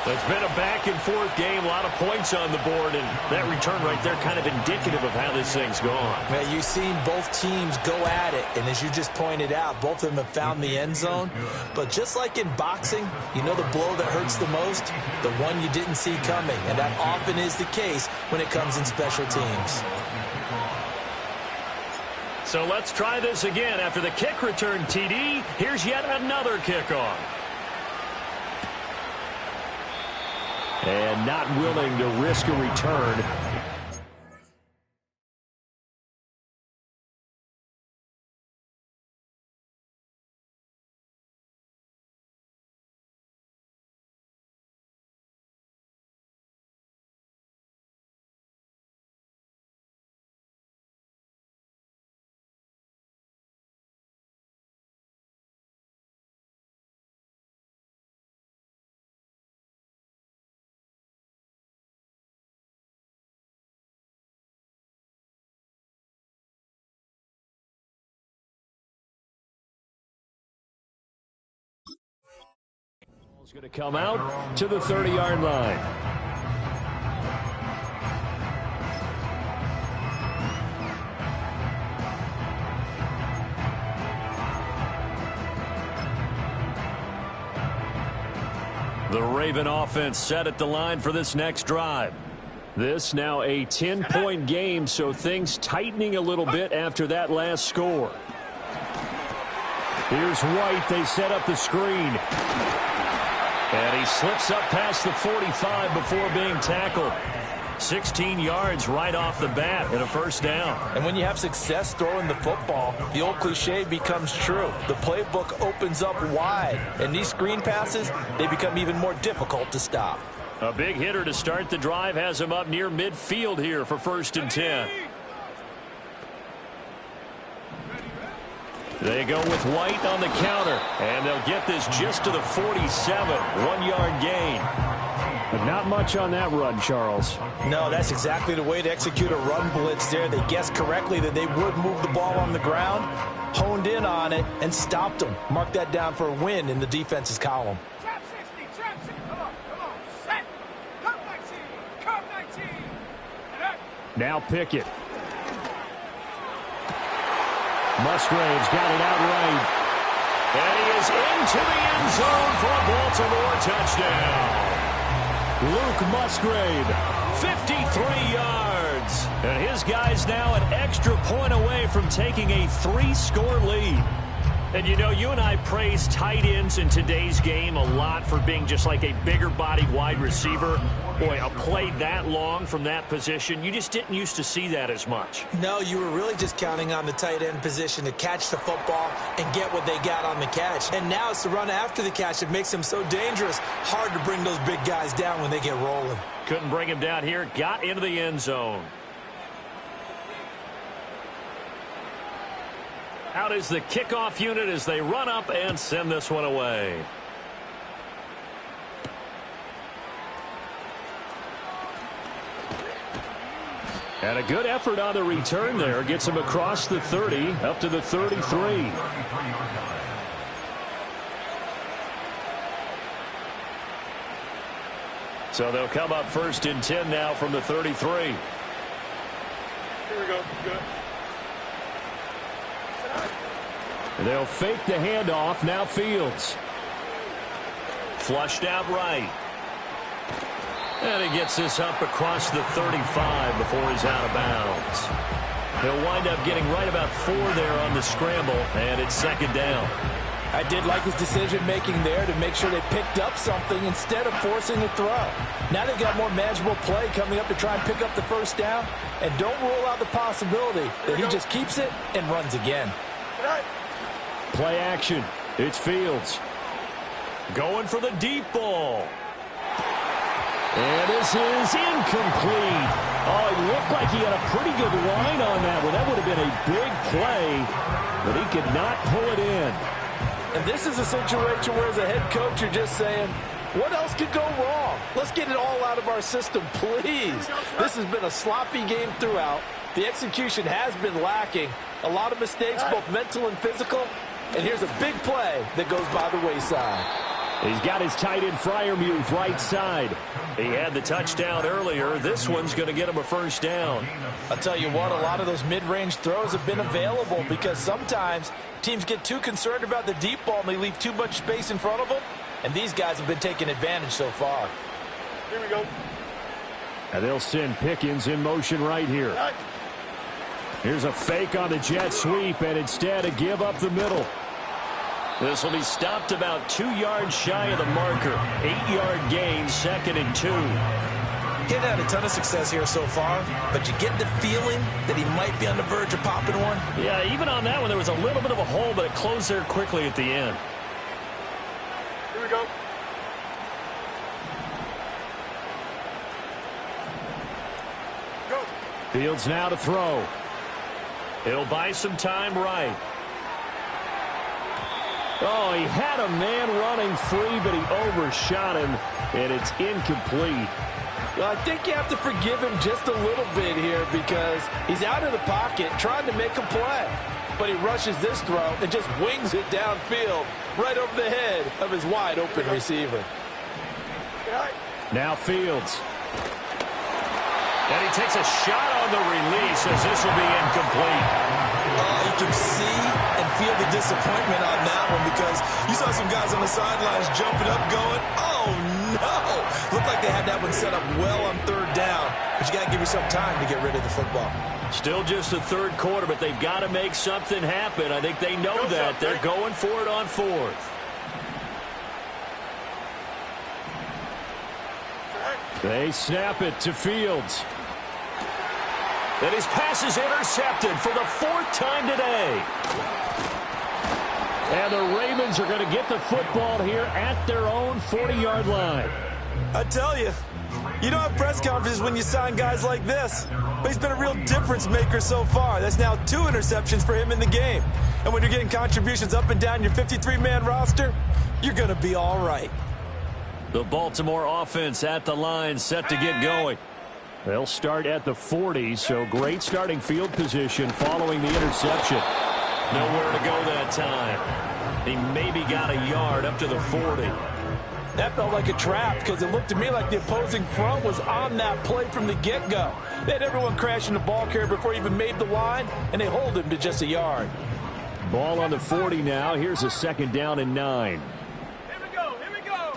It's been a back-and-forth game, a lot of points on the board, and that return right there kind of indicative of how this thing's gone. Man, you've seen both teams go at it, and as you just pointed out, both of them have found the end zone. But just like in boxing, you know the blow that hurts the most? The one you didn't see coming, and that often is the case when it comes in special teams. So let's try this again. After the kick return, TD, here's yet another kickoff. And not willing to risk a return. Ball's going to come out to the 30-yard line. The Raven offense set at the line for this next drive. This now a 10-point game, so things tightening a little bit after that last score. Here's White. They set up the screen. And he slips up past the 45 before being tackled. 16 yards right off the bat and a first down. And when you have success throwing the football, the old cliche becomes true. The playbook opens up wide, and these screen passes, they become even more difficult to stop. A big hitter to start the drive has him up near midfield here for 1st and 10. They go with White on the counter, and they'll get this just to the 47, 1-yard gain. But not much on that run, Charles. No, that's exactly the way to execute a run blitz there. They guessed correctly that they would move the ball on the ground, honed in on it, and stopped them. Mark that down for a win in the defense's column. Trap 60, trap 60. Come on, set. Curve 19, curve 19. Now Pickett. Musgrave's got it outright. And he is into the end zone for a Baltimore touchdown. Luke Musgrave, 53 yards. And his guy's now an extra point away from taking a 3-score lead. And, you know, you and I praise tight ends in today's game a lot for being just like a bigger-bodied wide receiver. Boy, a play that long from that position, you just didn't used to see that as much. No, you were really just counting on the tight end position to catch the football and get what they got on the catch. And now it's the run after the catch that makes him so dangerous. Hard to bring those big guys down when they get rolling. Couldn't bring him down here, got into the end zone. Out is the kickoff unit as they run up and send this one away. and a good effort on the return there. Gets him across the 30, up to the 33. So they'll come up 1st and 10 now from the 33. Here we go. Good. They'll fake the handoff. Now Fields. Flushed out right. And he gets this up across the 35 before he's out of bounds. He'll wind up getting right about 4 there on the scramble, and it's 2nd down. I did like his decision-making there to make sure they picked up something instead of forcing a throw. Now they've got more manageable play coming up to try and pick up the 1st down, and don't rule out the possibility that he just keeps it and runs again. Play action. It's Fields. Going for the deep ball. And this is incomplete. Oh, he looked like he had a pretty good line on that one. That would have been a big play, but he could not pull it in. And this is a situation where as a head coach you're just saying, what else could go wrong? Let's get it all out of our system, please. This has been a sloppy game throughout. The execution has been lacking. A lot of mistakes, both mental and physical. And here's a big play that goes by the wayside. He's got his tight end Freiermuth right side. He had the touchdown earlier. This one's going to get him a 1st down. I'll tell you what, a lot of those mid-range throws have been available because sometimes teams get too concerned about the deep ball and they leave too much space in front of them. And these guys have been taking advantage so far. Here we go. And they'll send Pickens in motion right here. Here's a fake on the jet sweep, and instead a give up the middle. This will be stopped about 2 yards shy of the marker. 8-yard gain, 2nd and 2. He's had a ton of success here so far, but you get the feeling that he might be on the verge of popping one. Yeah, even on that one, there was a little bit of a hole, but it closed there quickly at the end. Here we go. Go. Fields now to throw. He'll buy some time right. Oh, he had a man running free, but he overshot him, and it's incomplete. Well, I think you have to forgive him just a little bit here because he's out of the pocket trying to make a play. But he rushes this throw and just wings it downfield right over the head of his wide-open receiver. Now Fields. And he takes a shot on the release as this will be incomplete. You can see and feel the disappointment on that one because you saw some guys on the sidelines jumping up going, oh, no. Looked like they had that one set up well on 3rd down, but you got to give yourself time to get rid of the football. Still just the 3rd quarter, but they've got to make something happen. I think they know that. They're going for it on 4th. They snap it to Fields. And his pass is intercepted for the 4th time today. And the Ravens are going to get the football here at their own 40-yard line. I tell you, you don't have press conferences when you sign guys like this. But he's been a real difference maker so far. That's now 2 interceptions for him in the game. And when you're getting contributions up and down your 53-man roster, you're going to be all right. The Baltimore offense at the line, set to get going. They'll start at the 40, so great starting field position following the interception. Nowhere to go that time. He maybe got a yard up to the 40. That felt like a trap because it looked to me like the opposing front was on that play from the get-go. They had everyone crashing the ball carrier before he even made the line, and they hold him to just a yard. Ball on the 40 now. Here's a 2nd down and 9. Here we go, here we go.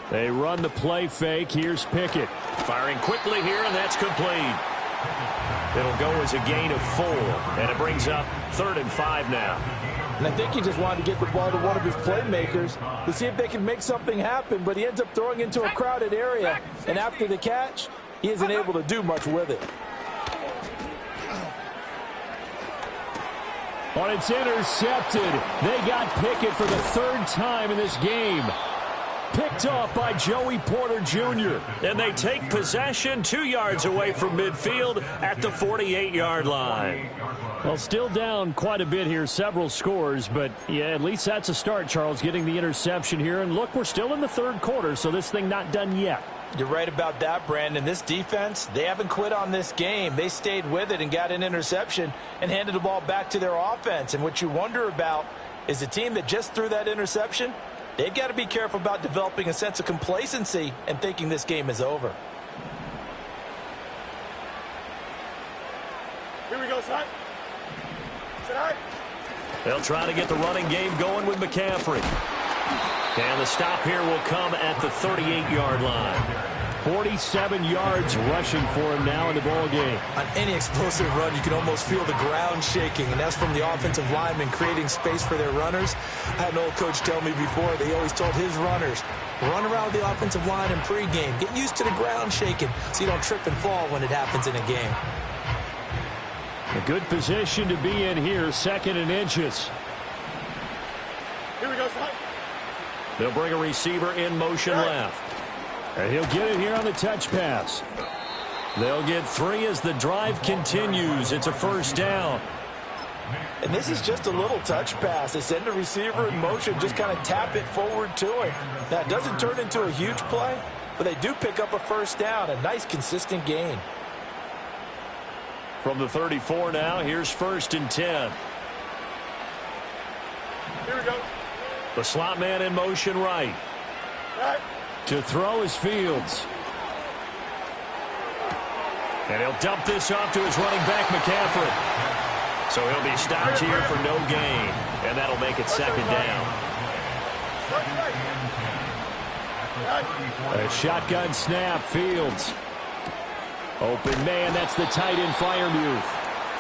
They run the play fake. Here's Pickett. Firing quickly here, and that's complete. It'll go as a gain of 4, and it brings up 3rd and 5 now. And I think he just wanted to get the ball to one of his playmakers to see if they can make something happen, but he ends up throwing into a crowded area, and after the catch, he isn't able to do much with it. But it's intercepted. They got Pickett for the 3rd time in this game. Picked off by Joey Porter Jr. And they take possession 2 yards away from midfield at the 48-yard line. Well, still down quite a bit here, several scores, but yeah, at least that's a start, Charles, getting the interception here. And look, we're still in the 3rd quarter, so this thing not done yet. You're right about that, Brandon. This defense, they haven't quit on this game. They stayed with it and got an interception and handed the ball back to their offense. And what you wonder about is the team that just threw that interception, they've got to be careful about developing a sense of complacency and thinking this game is over. Here we go, son. Sit high. They'll try to get the running game going with McCaffrey. And the stop here will come at the 38-yard line. 47 yards rushing for him now in the ball game. On any explosive run, you can almost feel the ground shaking, and that's from the offensive linemen creating space for their runners. I had an old coach tell me before, they always told his runners, run around the offensive line in pregame. Get used to the ground shaking so you don't trip and fall when it happens in a game. A good position to be in here, 2nd and inches. Here we go, son. They'll bring a receiver in motion left. And he'll get it here on the touch pass. They'll get 3 as the drive continues. It's a 1st down. And this is just a little touch pass. They send the receiver in motion, just kind of tap it forward to him. Now, it doesn't turn into a huge play, but they do pick up a 1st down, a nice, consistent gain. From the 34 now, here's 1st and 10. Here we go. The slot man in motion right. Right. To throw is Fields. And he'll dump this off to his running back, McCaffrey. So he'll be stopped here for no gain. And that'll make it 2nd down. A shotgun snap, Fields. Open man, that's the tight end Freiermuth.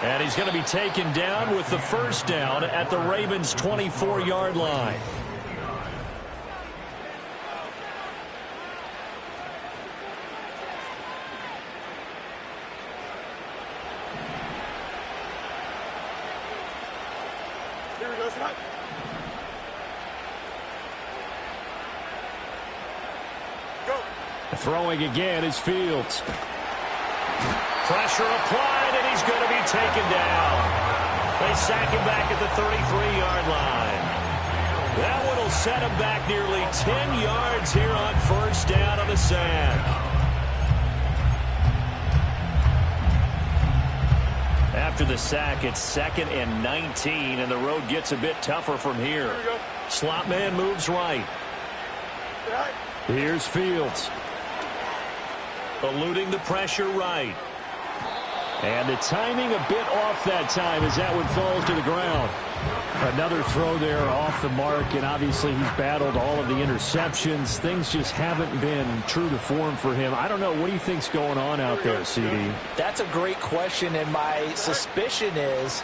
And he's going to be taken down with the 1st down at the Ravens' 24-yard line. Here we go, son. Go. Throwing again is Fields. Pressure applied, and he's going to be taken down. They sack him back at the 33-yard line. That one will set him back nearly 10 yards here on 1st down on the sack. After the sack, it's 2nd and 19, and the road gets a bit tougher from here. Here we go. Slot man moves right. Sit high. Here's Fields. Eluding the pressure right. And the timing a bit off that time as that one falls to the ground. Another throw there off the mark, and obviously he's battled all of the interceptions. Things just haven't been true to form for him. I don't know. What do you think's going on out there, CD? That's a great question, and my suspicion is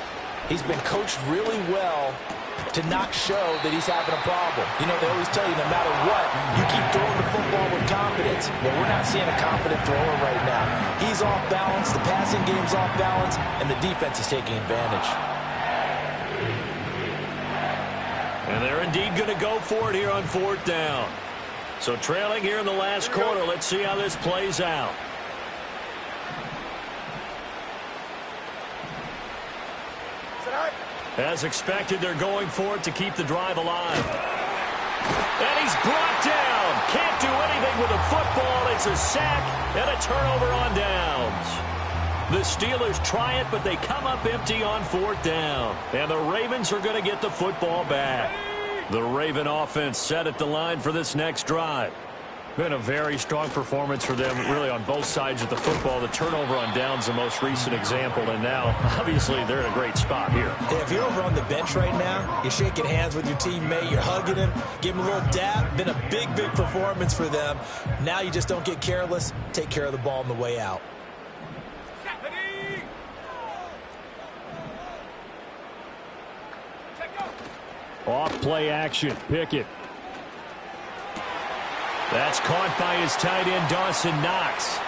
he's been coached really well to not show that he's having a problem. You know, they always tell you no matter what, you keep throwing the football with confidence. Well, we're not seeing a confident thrower right now. He's off balance, the passing game's off balance, and the defense is taking advantage. And they're indeed going to go for it here on 4th down. So trailing here in the last quarter. Let's see how this plays out. As expected, they're going for it to keep the drive alive. And he's brought down. Can't do anything with a football. It's a sack and a turnover on downs. The Steelers try it, but they come up empty on 4th down. And the Ravens are going to get the football back. The Raven offense set at the line for this next drive. Been a very strong performance for them, really, on both sides of the football. The turnover on downs, the most recent example, and now, obviously, they're in a great spot here. Yeah, if you're over on the bench right now, you're shaking hands with your teammate, you're hugging him, give him a little dap. Been a big, big performance for them. Now you just don't get careless. Take care of the ball on the way out. Off play action. Pickett. That's caught by his tight end, Dawson Knox.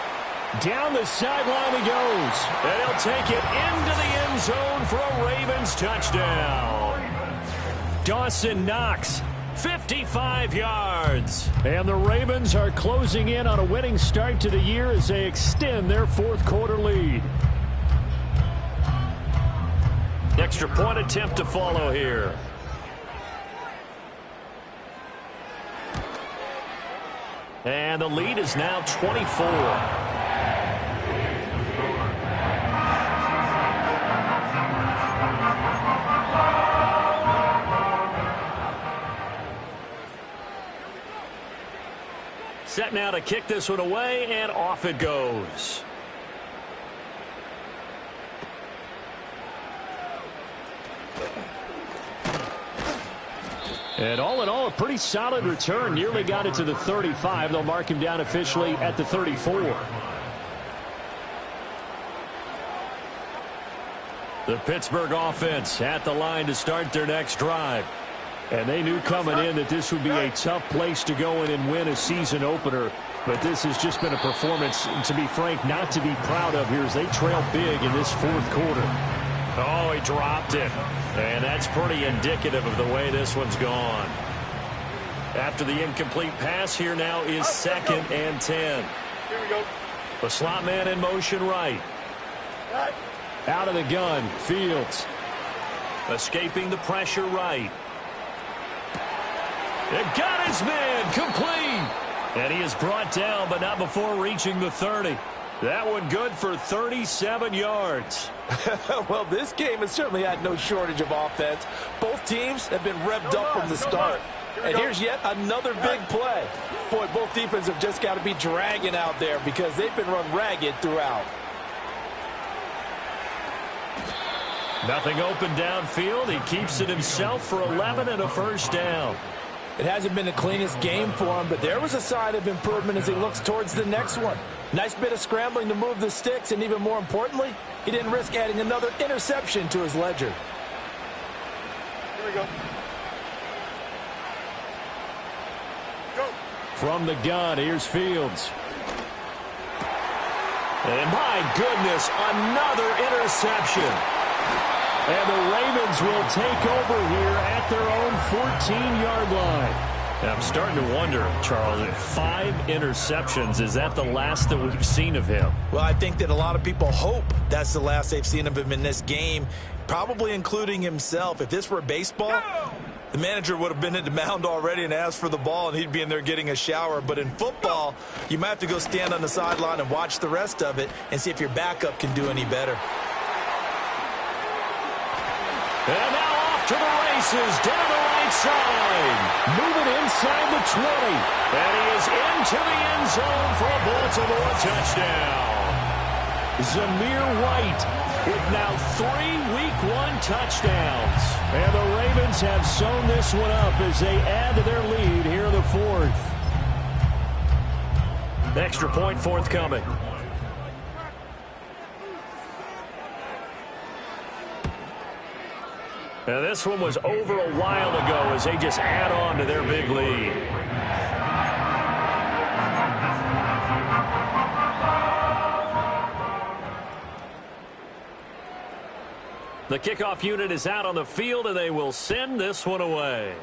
Down the sideline he goes. And he'll take it into the end zone for a Ravens touchdown. Dawson Knox, 55 yards. And the Ravens are closing in on a winning start to the year as they extend their 4th quarter lead. Extra point attempt to follow here. And the lead is now 24. Set now to kick this one away, and off it goes. And all in all, a pretty solid return. Nearly got it to the 35. They'll mark him down officially at the 34. The Pittsburgh offense at the line to start their next drive. And they knew coming in that this would be a tough place to go in and win a season opener. But this has just been a performance, to be frank, not to be proud of here as they trail big in this 4th quarter. Oh, he dropped it. And that's pretty indicative of the way this one's gone. After the incomplete pass, here now is 2nd and 10. Here we go. The slot man in motion right. Out of the gun, Fields. Escaping the pressure right. It got his man, complete. And he is brought down, but not before reaching the 30. That one good for 37 yards. Well, this game has certainly had no shortage of offense. Both teams have been revved up from the start. And here's yet another big play. Boy, both defenses have just got to be dragging out there because they've been run ragged throughout. Nothing open downfield. He keeps it himself for 11 and a 1st down. It hasn't been the cleanest game for him, but there was a sign of improvement as he looks towards the next one. Nice bit of scrambling to move the sticks, and even more importantly, he didn't risk adding another interception to his ledger. Here we go. Go. From the gun, here's Fields. And my goodness, another interception. And the Ravens will take over here at their own 14-yard line. And I'm starting to wonder, Charles, if 5 interceptions, is that the last that we've seen of him? Well, I think that a lot of people hope that's the last they've seen of him in this game, probably including himself. If this were baseball, the manager would have been at the mound already and asked for the ball, and he'd be in there getting a shower. But in football, you might have to go stand on the sideline and watch the rest of it and see if your backup can do any better. And now off to the races, down the right side. Moving inside the 20. And he is into the end zone for a Baltimore touchdown. Zamir White with now 3 Week 1 touchdowns. And the Ravens have sewn this one up as they add to their lead here in the 4th. Extra point forthcoming. Now this one was over a while ago as they just add on to their big lead. The kickoff unit is out on the field, and they will send this one away.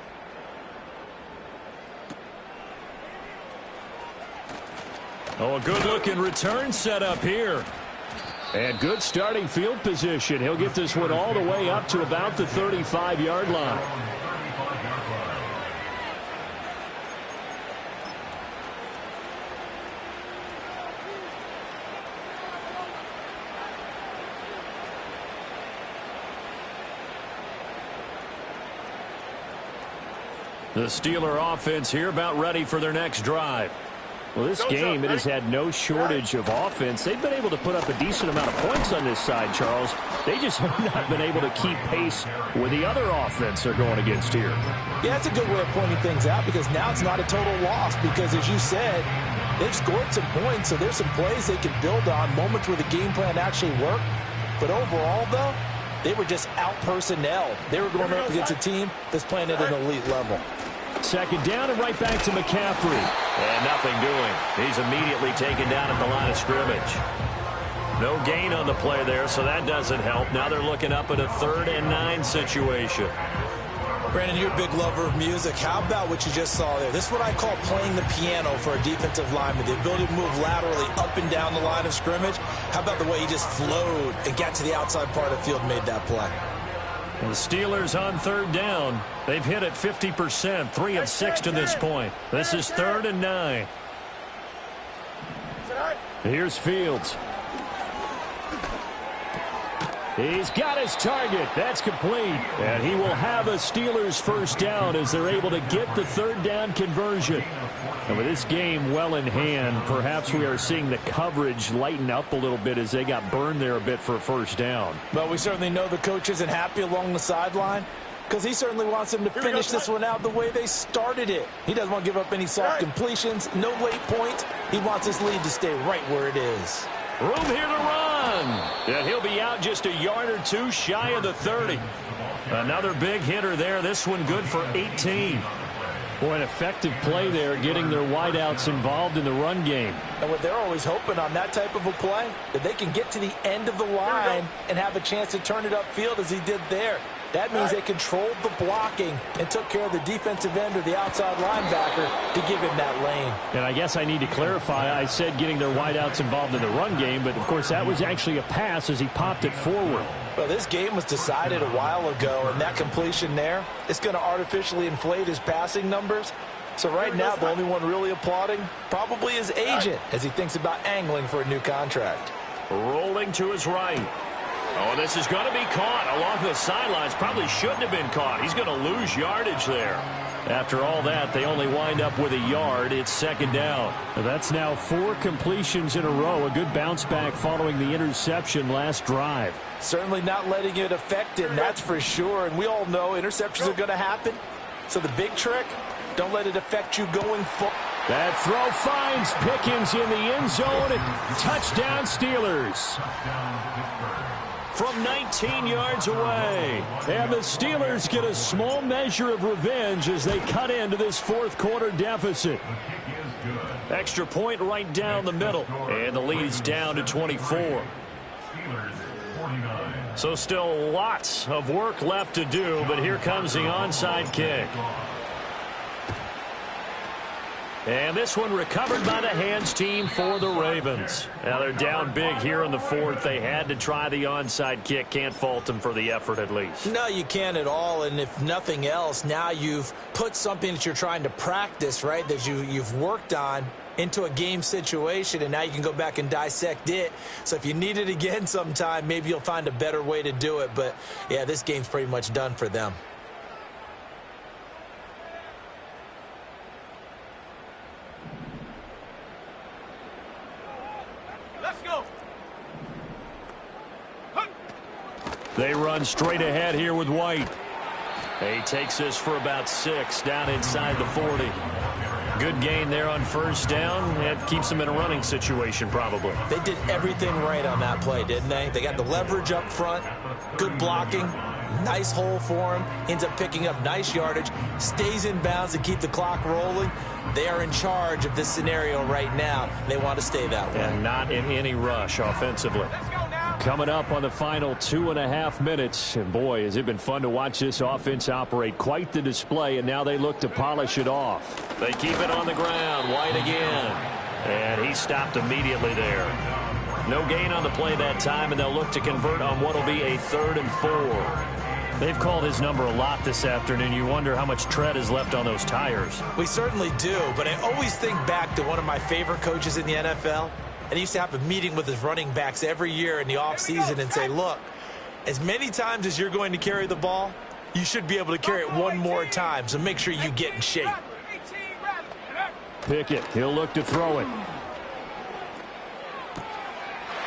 Oh, a good-looking return set up here. And good starting field position. He'll get this one all the way up to about the 35-yard line. The Steeler offense here about ready for their next drive. Well, this game, it has had no shortage of offense. They've been able to put up a decent amount of points on this side, Charles. They just have not been able to keep pace with the other offense they're going against here. Yeah, that's a good way of pointing things out because now it's not a total loss because, as you said, they've scored some points, so there's some plays they can build on, moments where the game plan actually worked. But overall, though, they were just out-personnel. They were going up against a team that's playing at an elite level. Second down and right back to McCaffrey. And nothing doing. He's immediately taken down at the line of scrimmage. No gain on the play there, so that doesn't help. Now they're looking up at a 3rd and 9 situation. Brandon, you're a big lover of music. How about what you just saw there? This is what I call playing the piano for a defensive lineman. The ability to move laterally up and down the line of scrimmage. How about the way he just flowed and got to the outside part of the field and made that play? The Steelers on 3rd down. They've hit it 50%, 3 of 6 to this point. This is 3rd and 9. Here's Fields. He's got his target. That's complete. And he will have a Steelers first down as they're able to get the 3rd down conversion. And with this game well in hand, perhaps we are seeing the coverage lighten up a little bit as they got burned there a bit for a first down. But we certainly know the coach isn't happy along the sideline because he certainly wants them to finish this one out the way they started it. He doesn't want to give up any soft completions, no late points. He wants this lead to stay right where it is. Room here to run. And he'll be out just a yard or two shy of the 30. Another big hitter there. This one good for 18. Boy, an effective play there, getting their wideouts involved in the run game. And what they're always hoping on that type of a play, that they can get to the end of the line and have a chance to turn it upfield as he did there. That means they controlled the blocking and took care of the defensive end or the outside linebacker to give him that lane. And I guess I need to clarify, I said getting their wideouts involved in the run game, but of course that was actually a pass as he popped it forward. Well, this game was decided a while ago, and that completion there is going to artificially inflate his passing numbers. So right now, the only one really applauding probably his agent as he thinks about angling for a new contract. Rolling to his right. Oh, this is going to be caught along the sidelines. Probably shouldn't have been caught. He's going to lose yardage there. After all that, they only wind up with a yard. It's 2nd down. That's now 4 completions in a row. A good bounce back following the interception last drive. Certainly not letting it affect him, that's for sure. And we all know interceptions are going to happen. So the big trick, don't let it affect you going forward. That throw finds Pickens in the end zone. Touchdown Steelers. From 19 yards away. And the Steelers get a small measure of revenge as they cut into this 4th quarter deficit. Extra point right down the middle. And the lead's down to 24. So still lots of work left to do, but here comes the onside kick. And this one recovered by the hands team for the Ravens. Now they're down big here in the 4th. They had to try the onside kick. Can't fault them for the effort at least. No, you can't at all. And if nothing else, now you've put something that you're trying to practice, right, that you've worked on into a game situation, and now you can go back and dissect it. So if you need it again sometime, maybe you'll find a better way to do it. But, yeah, this game's pretty much done for them. They run straight ahead here with White. He takes this for about 6 down inside the 40. Good gain there on first down. It keeps them in a running situation probably. They did everything right on that play, didn't they? They got the leverage up front, good blocking, nice hole for him, ends up picking up nice yardage, stays in bounds to keep the clock rolling. They are in charge of this scenario right now. They want to stay that way. And not in any rush offensively. Coming up on the final 2.5 minutes. And boy, has it been fun to watch this offense operate. Quite the display, and now they look to polish it off. They keep it on the ground. White again. And he stopped immediately there. No gain on the play that time, and they'll look to convert on what will be a 3rd and 4. They've called his number a lot this afternoon. You wonder how much tread is left on those tires. We certainly do, but I always think back to one of my favorite coaches in the NFL. And he used to have a meeting with his running backs every year in the offseason and say, look, as many times as you're going to carry the ball, you should be able to carry it one more time, so make sure you get in shape. Pickett, he'll look to throw it.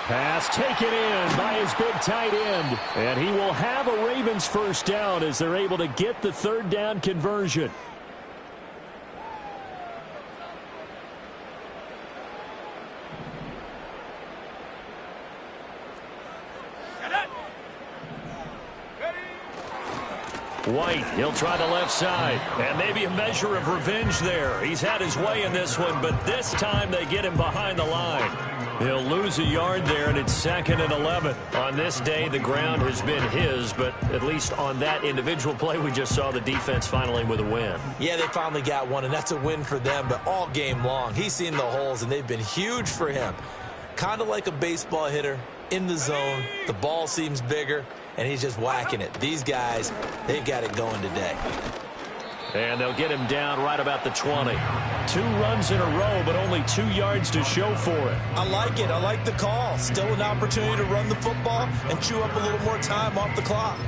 Pass taken in by his big tight end. And he will have a Ravens first down as they're able to get the 3rd down conversion. White, he'll try the left side. And maybe a measure of revenge there. He's had his way in this one, but this time they get him behind the line. He'll lose a yard there, and it's 2nd and 11. On this day, the ground has been his, but at least on that individual play, we just saw the defense finally with a win. Yeah, they finally got one, and that's a win for them, but all game long, he's seen the holes, and they've been huge for him. Kind of like a baseball hitter in the zone. The ball seems bigger, and he's just whacking it. These guys, they've got it going today. And they'll get him down right about the 20. 2 runs in a row, but only 2 yards to show for it. I like it. I like the call. Still an opportunity to run the football and chew up a little more time off the clock.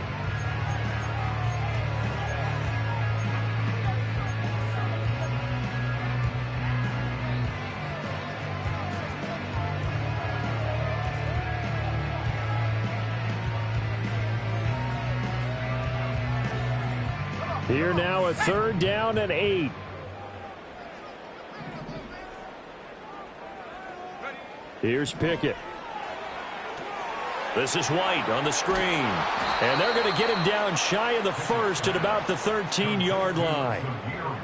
Here now a 3rd down and 8. Here's Pickett. This is White on the screen. And they're going to get him down shy of the 1st at about the 13-yard line.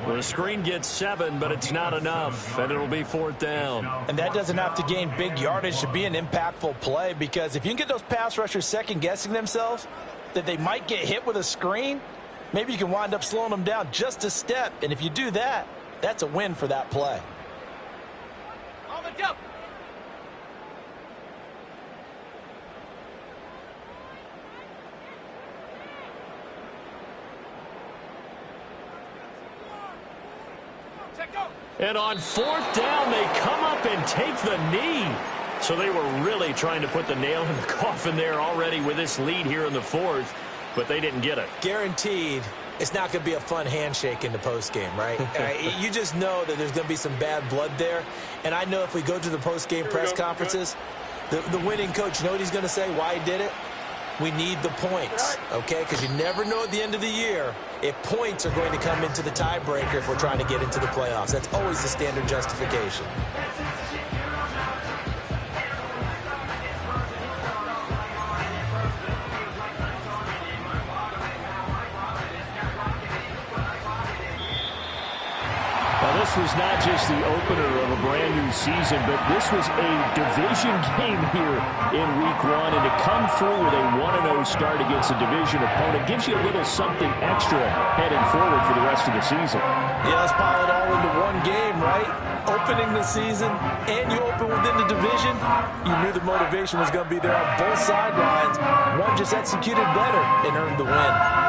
The screen gets 7, but it's not enough, and it'll be 4th down. And that doesn't have to gain big yardage to be an impactful play, because if you can get those pass rushers second-guessing themselves that they might get hit with a screen, maybe you can wind up slowing them down just a step. And if you do that, that's a win for that play. On the jump. And on 4th down, they come up and take the knee. So they were really trying to put the nail in the coffin there already with this lead here in the 4th, but they didn't get it. Guaranteed it's not going to be a fun handshake in the postgame, right? You just know that there's going to be some bad blood there. And I know if we go to the postgame press conferences, the winning coach, you know what he's going to say, why he did it? We need the points, okay? Because you never know at the end of the year if points are going to come into the tiebreaker if we're trying to get into the playoffs. That's always the standard justification. This was not just the opener of a brand new season, but this was a division game here in week 1. And to come through with a 1-0 start against a division opponent gives you a little something extra heading forward for the rest of the season. Yeah, let's pile it all into one game, right? Opening the season, and you open within the division. You knew the motivation was going to be there on both sidelines. One just executed better and earned the win.